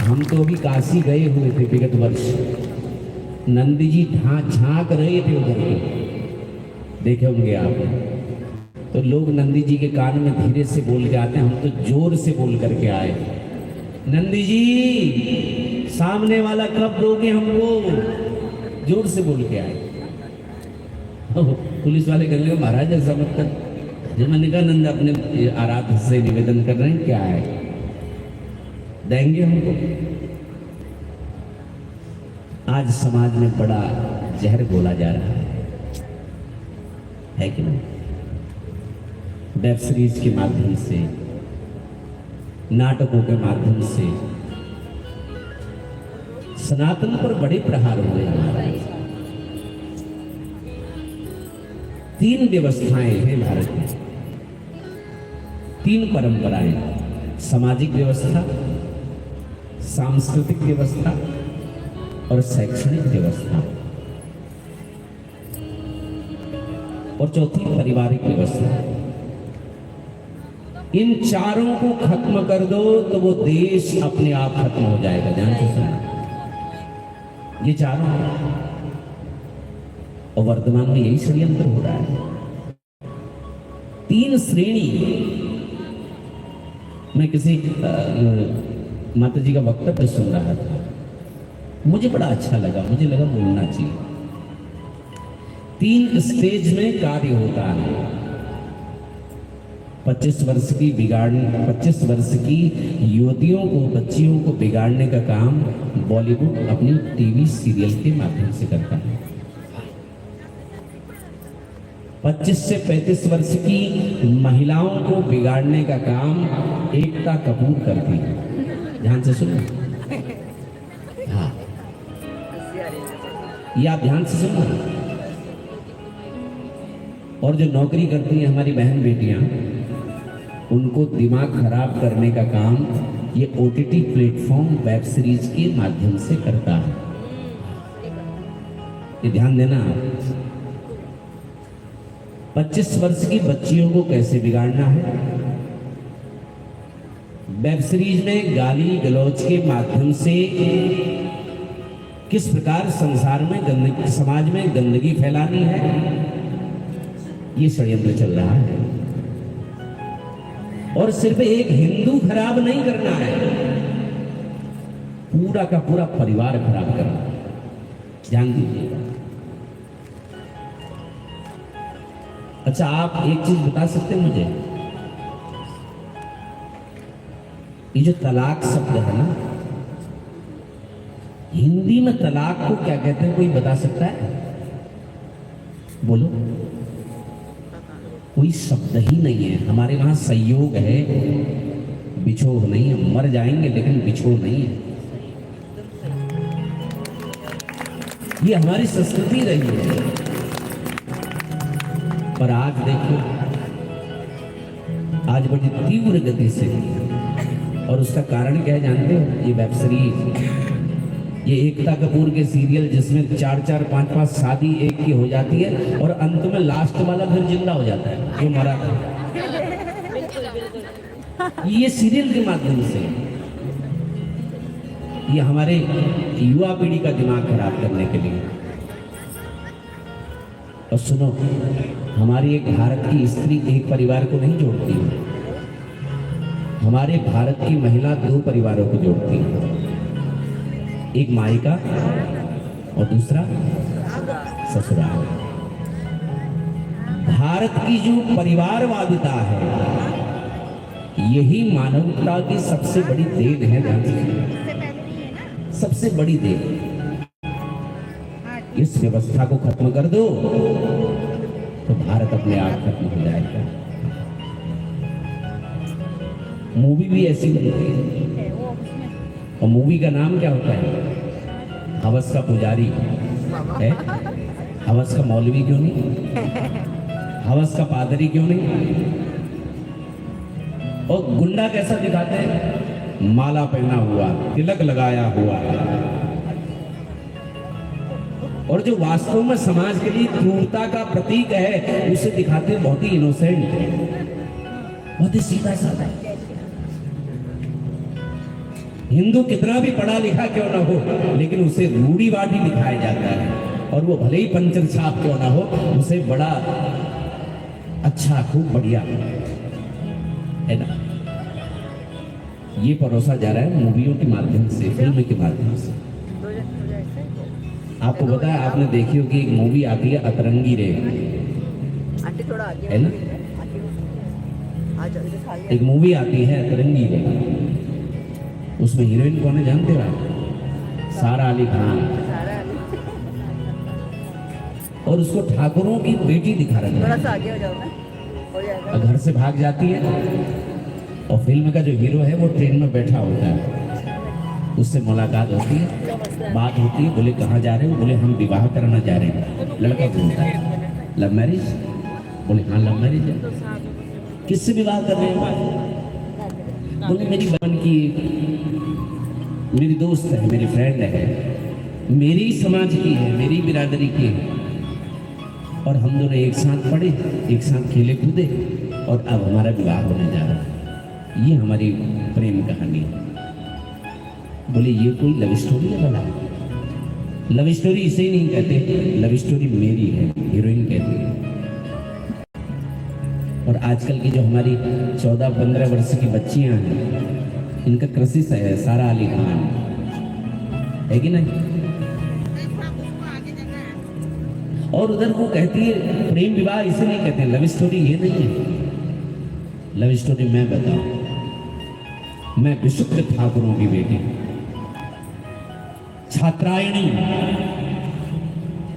B: हम तो अभी काशी गए हुए थे विगत वर्ष। नंदी जी झांक रहे थे उधर के, देखे होंगे आप। तो लोग नंदी जी के कान में धीरे से बोल के आते हैं, हम तो जोर से बोल करके आए, नंदी जी सामने वाला कब दोगे हमको, जोर से बोल के आए। पुलिस वाले कहने लगे महाराज ऐसा मत कर। जब मैंने कहा नंद अपने आराध्य से निवेदन कर रहे हैं, क्या है देंगे हमको। आज समाज में बड़ा जहर घोला जा रहा है कि नहीं? वेब सीरीज के माध्यम से, नाटकों के माध्यम से सनातन पर बड़े प्रहार हुए हमारे। 3 व्यवस्थाएं हैं भारत में, 3 परंपराएं, सामाजिक व्यवस्था, सांस्कृतिक व्यवस्था और शैक्षणिक व्यवस्था, और चौथी पारिवारिक व्यवस्था। इन चारों को खत्म कर दो तो वो देश अपने आप खत्म हो जाएगा। ध्यान से सुनना, ये चारों हैं। और वर्तमान में यही षड्यंत्र हो रहा है। 3 श्रेणी। मैं किसी माता जी का वक्तव्य सुन रहा था, मुझे बड़ा अच्छा लगा, मुझे लगा बोलना चाहिए। 3 स्टेज में कार्य होता है। 25 वर्ष की 25 वर्ष की युवतियों को, बच्चियों को बिगाड़ने का काम बॉलीवुड अपनी टीवी सीरियल के माध्यम से करता है। 25 से 35 वर्ष की महिलाओं को बिगाड़ने का काम एकता कपूर करती है। ध्यान से सुनो, हाँ, ये आप ध्यान से सुनो। और जो नौकरी करती हैं हमारी बहन बेटियां, उनको दिमाग खराब करने का काम ये OTT प्लेटफॉर्म वेब सीरीज के माध्यम से करता है। ये ध्यान देना आप। 25 वर्ष की बच्चियों को कैसे बिगाड़ना है, वेब सीरीज में गाली गलौज के माध्यम से किस प्रकार संसार में गंदगी, समाज में गंदगी फैलानी है, ये षड्यंत्र चल रहा है। और सिर्फ एक हिंदू खराब नहीं करना है, पूरा का पूरा परिवार खराब करना है। ध्यान दीजिएगा। अच्छा, आप एक चीज बता सकते हैं मुझे, ये जो तलाक शब्द है ना, हिंदी में तलाक को क्या कहते हैं, कोई बता सकता है? बोलो। कोई शब्द ही नहीं है। हमारे वहां संयोग है, बिछोह नहीं है। मर जाएंगे लेकिन बिछोह नहीं है। ये हमारी संस्कृति रही है। पर आज देखो, आज बड़ी तीव्र गति से, और उसका कारण क्या है जानते हो? ये वेब सीरीज, ये एकता कपूर के सीरियल जिसमें 4-4, 5-5 शादी एक की हो जाती है और अंत में लास्ट वाला फिर जिंदा हो जाता है जो मरा था। ये सीरियल के माध्यम से ये हमारे युवा पीढ़ी का दिमाग खराब करने के लिए। और सुनो, हमारी एक भारत की स्त्री एक परिवार को नहीं जोड़ती है, हमारे भारत की महिला 2 परिवारों को जोड़ती है, एक मायका और दूसरा ससुराल। भारत की जो परिवारवादिता है, यही मानवता की सबसे बड़ी देन है। सबसे बड़ी देन। इस व्यवस्था को खत्म कर दो तो भारत अपने आप खत्म हो जाएगा। मूवी भी ऐसी बनती है, और मूवी का नाम क्या होता है? हवस का पुजारी है। हवस का मौलवी क्यों नहीं? हवस का पादरी क्यों नहीं? और गुंडा कैसा दिखाते हैं? माला पहना हुआ, तिलक लगाया हुआ, और जो वास्तव में समाज के लिए क्रूरता का प्रतीक है उसे दिखाते हैं बहुत ही इनोसेंट, बहुत ही सीधा साधा। हिंदू कितना भी पढ़ा लिखा क्यों ना हो, लेकिन उसे रूढ़िवादी दिखाया जाता है। और वो भले ही पंचर छाप क्यों ना हो, उसे बड़ा अच्छा, खूब बढ़िया है ना, ये परोसा जा रहा है मूवियों के माध्यम से, फिल्म के माध्यम से। आपको पता है, आपने देखी होगी एक मूवी आती है अतरंगी रे, है ना, एक मूवी आती है अतरंगी रे, उसमें हीरोइन कौन है जानते हो आप? सारा अली खान। और उसको ठाकुरों की बेटी दिखा रही है,
A: थोड़ा सा आगे हो जाओ ना, हो जाएगा।
B: घर से भाग जाती है और फिल्म का जो हीरो है वो ट्रेन में बैठा होता है, उससे मुलाकात होती है, बात होती है, बोले कहाँ जा रहे हो? बोले हम विवाह करना जा रहे हैं। लड़का बोलता है लव मैरिज? बोले हाँ लव मैरिज है। किससे विवाह कर रहे हैं? बोले मेरी बहन की, मेरी दोस्त है, मेरी फ्रेंड है, मेरी समाज की है, मेरी बिरादरी की है, और हम दोनों एक साथ पढ़े, एक साथ खेले कूदे, और अब हमारा विवाह होने जा रहा है। ये हमारी प्रेम कहानी है। बोले ये कोई लव स्टोरी है? बोला लव स्टोरी इसे ही नहीं कहते, लव स्टोरी मेरी है, हीरोइन कहती है। और आजकल की जो हमारी 14-15 वर्ष की बच्चियां हैं, इनका क्रशिश है सारा अली खान, है कि नहीं? और उधर वो कहती है प्रेम विवाह इसे नहीं कहते, लव स्टोरी ये नहीं है। लव स्टोरी मैं बताऊं, मैं विशुद्ध ठाकुरों की बेटी, छात्रायणी,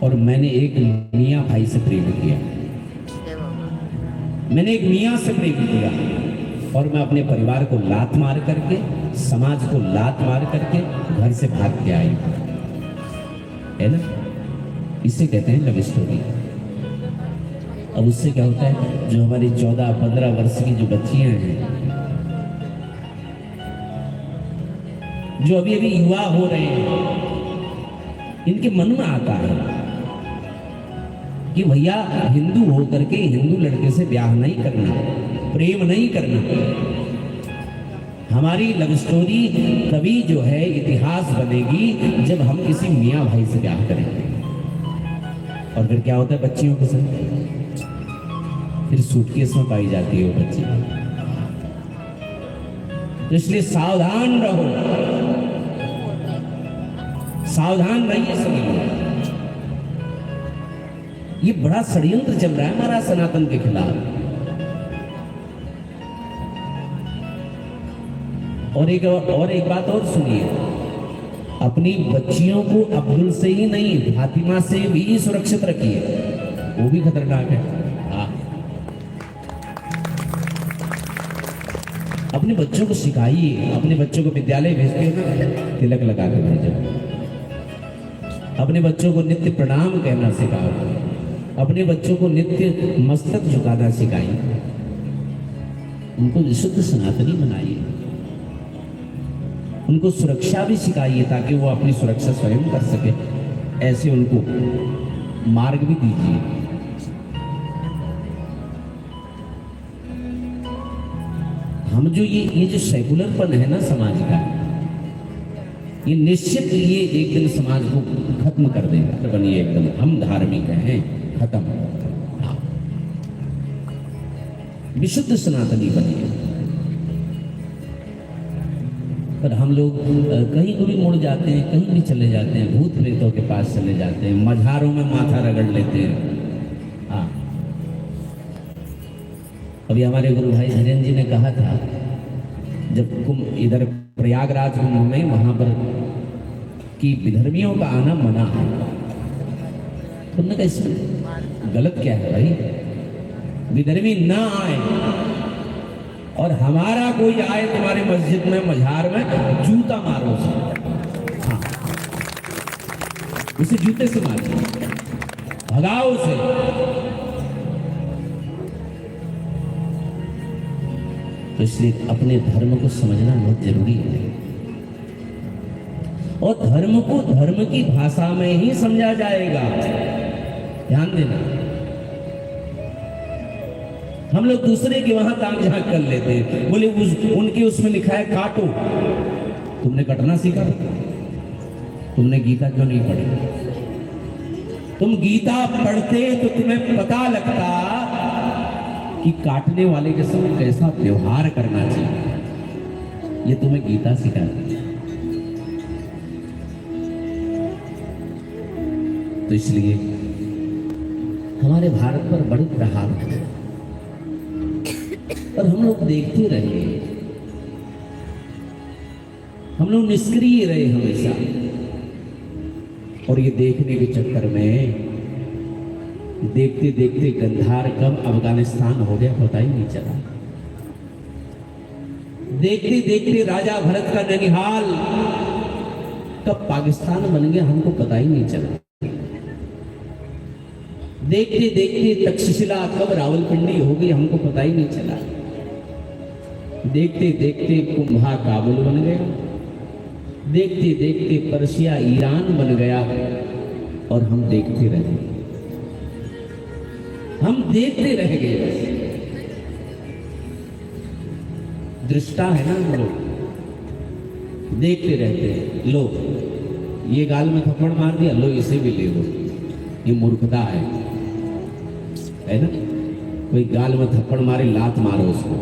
B: और मैंने एक मियाँ भाई से प्रेम किया, मैंने एक मियाँ से प्रेम किया, और मैं अपने परिवार को लात मार करके, समाज को लात मार करके घर से भाग के आई, है ना? इसे कहते हैं लव स्टोरी। अब उससे क्या होता है, जो हमारी 14-15 वर्ष की जो बच्चियां हैं, जो अभी अभी युवा हो रहे हैं, इनके मन में आता है कि भैया हिंदू होकर के हिंदू लड़के से ब्याह नहीं करना, प्रेम नहीं करना। हमारी लव स्टोरी तभी जो है इतिहास बनेगी जब हम किसी मियाँ भाई से ब्याह करेंगे। और फिर क्या होता है बच्चियों के संग, फिर सूटकेस में पाई जाती है वो बच्ची। तो इसलिए सावधान रहो, सावधान रहिए सभी लोग। ये बड़ा षड्यंत्र चल रहा है हमारा सनातन के खिलाफ। और एक बात और सुनिए, अपनी बच्चियों को अब्दुल से ही नहीं, फातिमा से भी सुरक्षित रखिए, वो भी खतरनाक है। हाँ, अपने बच्चों को सिखाइए, अपने बच्चों को विद्यालय भेजते हो ना, तिलक लगा कर भेजो, अपने बच्चों को नित्य प्रणाम कहना सिखाओ, अपने बच्चों को नित्य मस्तक झुकाना सिखाइए, उनको विशुद्ध सनातनी बनाइए, उनको सुरक्षा भी सिखाइए ताकि वो अपनी सुरक्षा स्वयं कर सके, ऐसे उनको मार्ग भी दीजिए। हम जो ये जो सेकुलरपन है ना समाज का, ये निश्चित ये एक दिन समाज को खत्म कर देगा। बनिए एकदम हम धार्मिक हैं, खत्म। हाँ, विशुद्ध सनातनी बनिए। पर हम लोग कहीं को भी मुड़ जाते हैं, कहीं भी चले जाते हैं, भूत प्रेतों के पास चले जाते हैं, मझारों में माथा रगड़ लेते हैं। हाँ, अभी हमारे गुरु भाई धीरेन्द्र जी ने कहा था, जब कुंभ इधर प्रयागराज कुंभ में वहां पर कि विधर्मियों का आना मना है, तुमने कहा इसमें गलत क्या है भाई? विधर्मी ना आए और हमारा कोई आए तुम्हारे मस्जिद में, मझार में, जूता मारो उसे। हाँ, उसे जूते से मारो, भगाओ उसे। तो इसलिए अपने धर्म को समझना बहुत जरूरी है, और धर्म को धर्म की भाषा में ही समझा जाएगा। ध्यान देना, हम लोग दूसरे के वहां ताक झांक कर लेते हैं, बोले उनके उसमें लिखा है काटो। तुमने कटना सीखा? तुमने गीता क्यों नहीं पढ़ी? तुम गीता पढ़ते तो तुम्हें पता लगता कि काटने वाले के संग कैसा व्यवहार करना चाहिए। ये तुम्हें गीता सिखाती है। तो इसलिए हमारे भारत पर बड़ी प्रहार है और हम लोग देखते रहे, हम लोग निष्क्रिय रहे हमेशा। और ये देखने के चक्कर में देखते देखते गंधार कब अफगानिस्तान हो गया पता ही नहीं चला। देखते देखते राजा भरत का ननिहाल कब पाकिस्तान बन गया हमको पता ही नहीं चला। देखते देखते तक्षशिला कब रावलपिंडी हो गई हमको पता ही नहीं चला। देखते देखते कुंभा काबुल बन गया, देखते देखते पर्शिया ईरान बन गया और हम देखते रहे, हम देखते रह गए। दृष्टा है ना हम लोग, देखते रहते हैं। लो ये गाल में थप्पड़ मार दिया, लो इसे भी ले लो, ये मूर्खता है ना। कोई गाल में थप्पड़ मारे लात मारो उसको,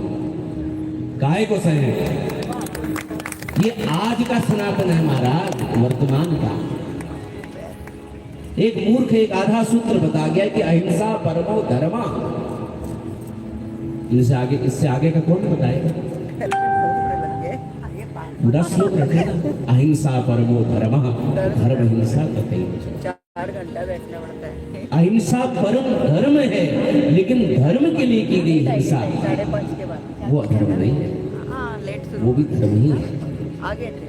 B: काहे को सहे। ये आज का सनातन है महाराज, वर्तमान का। एक मूर्ख एक आधा सूत्र बता गया कि अहिंसा परमो धर्मा। इससे आगे का कौन बताएगा? 10 लोग रखे ना, अहिंसा परमो धर्म, धर्म हिंसा कतई।
A: 4 घंटा बैठना पड़ता है।
B: अहिंसा परम धर्म है, लेकिन धर्म के लिए की गई हिंसा
A: 5:30 के बाद
B: वो अधर्म नहीं है।
A: हाँ, लेट शुरू,
B: वो भी धर्म ही है।
A: आगे थे।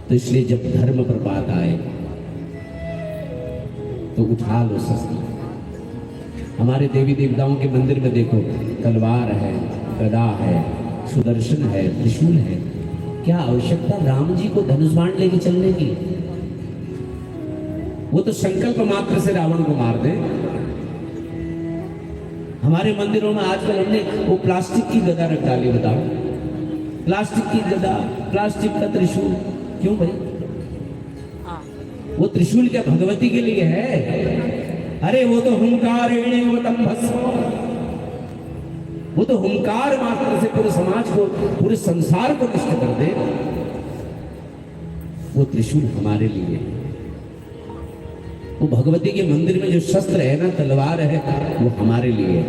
B: तो इसलिए जब धर्म पर बात आए तो उठा लो शस्त्र। हमारे देवी देवताओं के मंदिर में देखो, तलवार है, गदा है, सुदर्शन है, त्रिशूल है। क्या आवश्यकता राम जी को धनुष बाण लेके चलने की? वो तो संकल्प मात्र से रावण को मार दे। हमारे मंदिरों में आजकल हमने वो प्लास्टिक की गदा रख डाली। बताओ, प्लास्टिक की गदा, प्लास्टिक का त्रिशूल, क्यों भाई? वो त्रिशूल क्या भगवती के लिए है? अरे वो तो हुंकार, वो तो हुंकार मात्र से पूरे समाज को, पूरे संसार को नष्ट कर दे। वो त्रिशूल हमारे लिए। वो भगवती के मंदिर में जो शस्त्र है ना, तलवार है, वो हमारे लिए।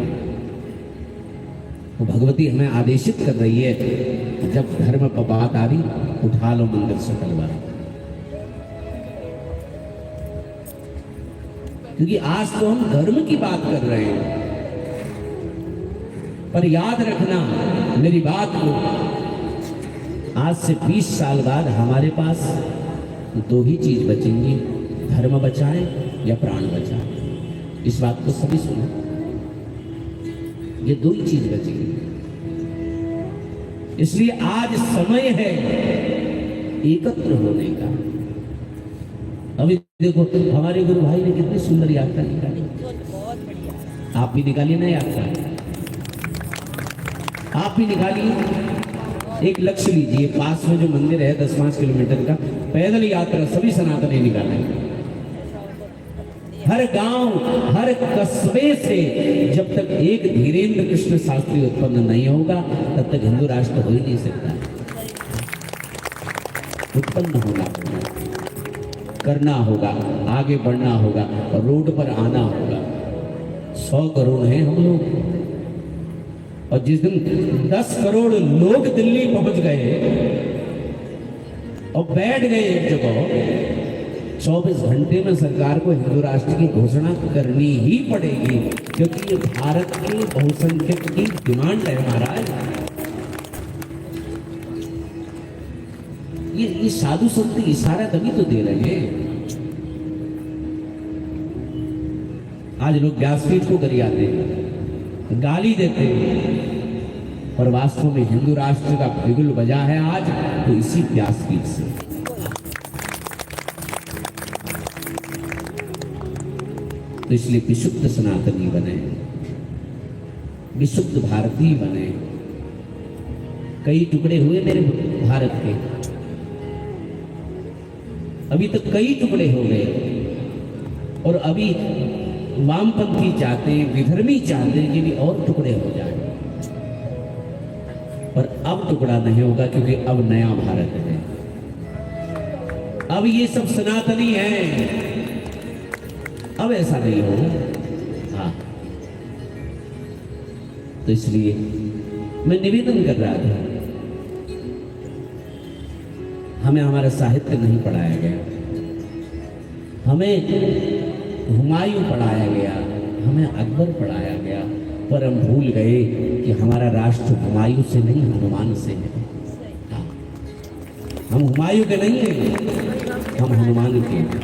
B: वो भगवती हमें आदेशित कर रही है, जब धर्म पर बात आ रही, उठा लो मंदिर से तलवार। क्योंकि आज तो हम धर्म की बात कर रहे हैं। पर याद रखना मेरी बात को, आज से 20 साल बाद हमारे पास 2 ही चीज बचेंगी, धर्म बचाए या प्राण बचाए। इस बात को सभी सुनो, ये 2 ही चीज बचेंगी। इसलिए आज समय है एकत्र होने का। अभी देखो हमारे गुरु भाई ने कितनी सुंदर यात्रा निकाली, आप भी निकालिए ना यात्रा, आप भी निकालिए। एक लक्ष्य लीजिए, पास में जो मंदिर है 10-5 किलोमीटर का, पैदल यात्रा सभी सनातनी निकालेंगे। हर गांव, हर कस्बे से जब तक एक धीरेन्द्र कृष्ण शास्त्री उत्पन्न नहीं होगा, तब तक हिंदू राष्ट्र हो ही नहीं सकता। उत्पन्न होना होगा, करना होगा, आगे बढ़ना होगा, रोड पर आना होगा। 100 करोड़ हैं हम लोग, और जिस दिन 10 करोड़ लोग दिल्ली पहुंच गए और बैठ गए एक जगह, 24 घंटे में सरकार को हिंदू राष्ट्र की घोषणा करनी ही पड़ेगी, क्योंकि ये भारत के बहुसंख्यक की डिमांड है महाराज। ये साधु संत इशारा तभी तो दे रहे हैं। आज लोग व्यासपीठ को गरियाते हैं, गाली देते हैं, पर वास्तव में हिंदू राष्ट्र का बिगुल बजा है आज तो इसी व्यासपीठ से। तो इसलिए विशुद्ध सनातनी बने, विशुद्ध भारतीय बने। कई टुकड़े हुए मेरे भारत के, अभी तो कई टुकड़े हो गए, और अभी वामपंथी चाहते हैं, विधर्मी चाहते हैं कि भी और टुकड़े हो जाए। पर अब टुकड़ा नहीं होगा, क्योंकि अब नया भारत है। अब ये सब सनातनी है, अब ऐसा नहीं होगा। हाँ, तो इसलिए मैं निवेदन कर रहा था, हमें हमारा साहित्य नहीं पढ़ाया गया, हमें हुमायूं पढ़ाया गया, हमें अकबर पढ़ाया गया, पर हम भूल गए कि हमारा राष्ट्र हुमायूं से नहीं, हनुमान से है। हाँ, हम हुमायूं के नहीं हैं, हम हनुमान के हैं।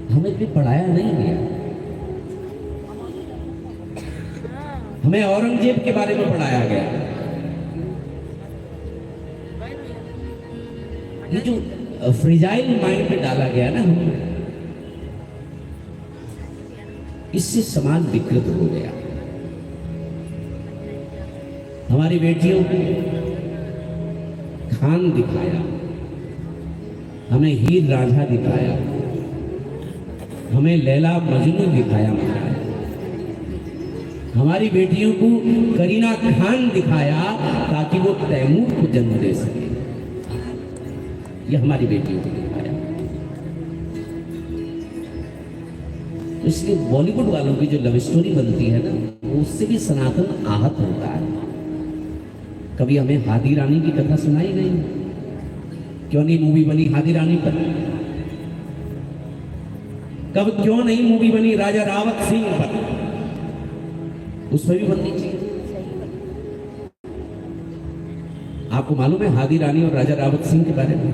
B: हमें भी पढ़ाया नहीं गया। हमें औरंगजेब के बारे में पढ़ाया गया। ये जो फ्रिजाइल माइंड में डाला गया ना हमें, इससे समाज विकृत हो गया। हमारी बेटियों को खान दिखाया, हमें हीर रांझा दिखाया, हमें लैला मजनू दिखाया महाराज। हमारी बेटियों को करीना खान दिखाया ताकि वो तैमूर को जन्म दे सके। ये हमारी बेटियों को दिखाया। इसलिए बॉलीवुड वालों की जो लव स्टोरी बनती है ना, उससे भी सनातन आहत होता है। कभी हमें हादी रानी की कथा सुनाई गई? क्यों नहीं मूवी बनी हादी रानी पर? कब क्यों नहीं मूवी बनी राजा रावत सिंह पर? उस पर भी बननी चाहिए। आपको मालूम है हादी रानी और राजा रावत सिंह के बारे में?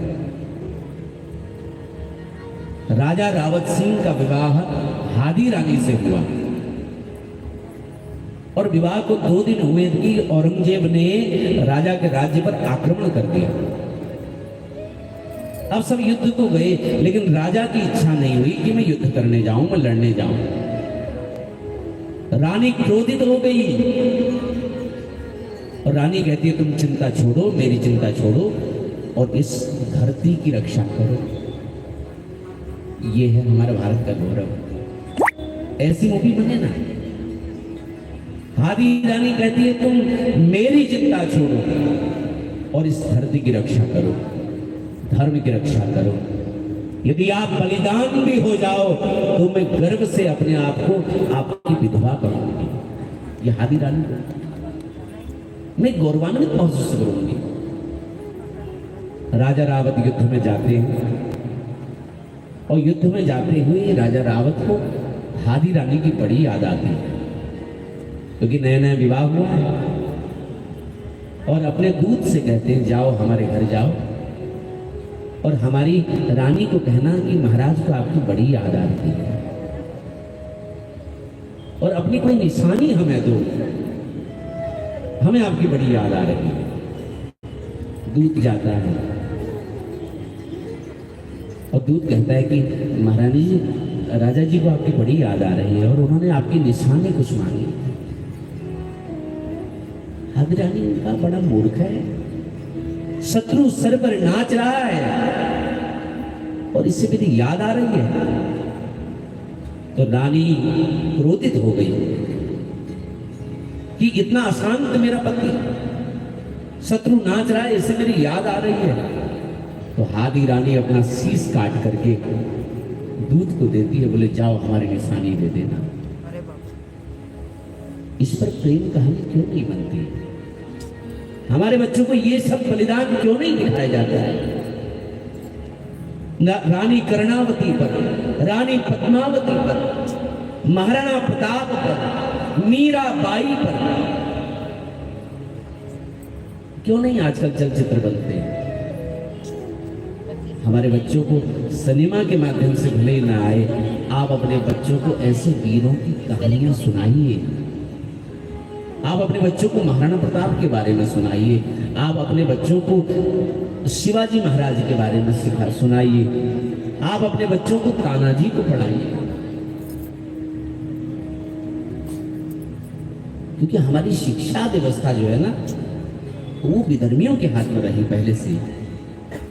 B: राजा रावत सिंह का विवाह हादी रानी से हुआ, और विवाह को 2 दिन हुए कि औरंगजेब ने राजा के राज्य पर आक्रमण कर दिया। अब सब युद्ध को गए, लेकिन राजा की इच्छा नहीं हुई कि मैं युद्ध करने जाऊं, मैं लड़ने जाऊं। रानी क्रोधित हो गई, और रानी कहती है तुम चिंता छोड़ो, मेरी चिंता छोड़ो, और इस धरती की रक्षा करो। ये है हमारा भारत का गौरव। ऐसी मूवी बने ना। हादी रानी कहती है तुम मेरी चिंता छोड़ो और इस धरती की रक्षा करो, धर्म की रक्षा करो। यदि आप बलिदान भी हो जाओ तो मैं गर्व से अपने आप को आपकी विधवा करूंगी। ये हादी रानी मैं गौरवान्वित महसूस करूंगी। राजा रावत युद्ध में जाते हैं, और युद्ध में जाते हुए राजा रावत को हादी रानी की बड़ी याद आती है, क्योंकि नया नया विवाह हुआ है। और अपने दूत से कहते हैं जाओ हमारे घर जाओ, और हमारी रानी को कहना कि महाराज को आपकी बड़ी याद आती है, और अपनी कोई निशानी हमें दो, हमें आपकी बड़ी याद आ रही है। दूत जाता है और दूत कहता है कि महारानी जी, राजा जी को आपकी बड़ी याद आ रही है और उन्होंने आपकी निशानी कुछ मांगी। हादी रानी उनका बड़ा मूर्ख है, शत्रु सर पर नाच रहा है और इससे मेरी याद आ रही है। तो रानी क्रोधित हो गई कि इतना अशांत मेरा पति, शत्रु नाच रहा है, इससे मेरी याद आ रही है। तो हादी रानी अपना शीश काट करके दूध को देती है, बोले जाओ हमारी निशानी दे देना। इस पर प्रेम कहानी क्यों नहीं बनती? हमारे बच्चों को ये सब बलिदान क्यों नहीं दिखाया जाता है? रानी कर्णावती पर, रानी पद्मावती पर, महाराणा प्रताप पर, मीराबाई पर क्यों नहीं आजकल चलचित्र बनते हैं? हमारे बच्चों को सिनेमा के माध्यम से भले ना आए, आप अपने बच्चों को ऐसे वीरों की कहानियां सुनाइए। आप अपने बच्चों को महाराणा प्रताप के बारे में सुनाइए। आप अपने बच्चों को शिवाजी महाराज के बारे में सुनाइए। आप अपने बच्चों को तानाजी को पढ़ाइए, क्योंकि हमारी शिक्षा व्यवस्था जो है ना, वो विधर्मियों के हाथ में रही पहले से।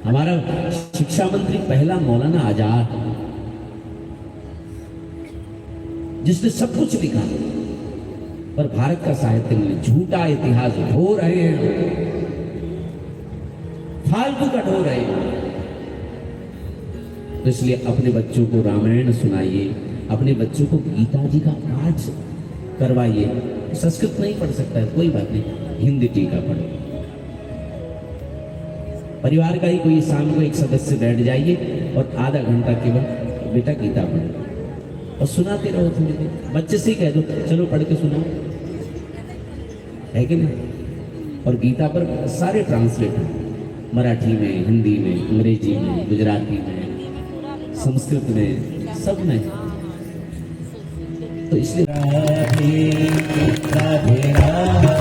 B: हमारा शिक्षा मंत्री पहला मौलाना आजाद, जिसने सब कुछ लिखा, पर भारत का साहित्य में झूठा इतिहास ढो रहे हैं, फालतू का ढो रहे हैं। तो इसलिए अपने बच्चों को रामायण सुनाइए, अपने बच्चों को गीता जी का पाठ करवाइए। संस्कृत नहीं पढ़ सकता है, कोई बात नहीं, हिंदी टीका पढ़ो। परिवार का ही कोई शाम को एक सदस्य बैठ जाइए और आधा घंटा केवल बेटा गीता पढ़ो और सुनाते रहो थोड़ी देर। बच्चे से ही कह दो चलो पढ़ के सुनाओ, है कि नहीं? और गीता पर सारे ट्रांसलेट हैं, मराठी में, हिंदी में, अंग्रेजी में, गुजराती में, संस्कृत में, सब में। तो इसलिए राधे राधे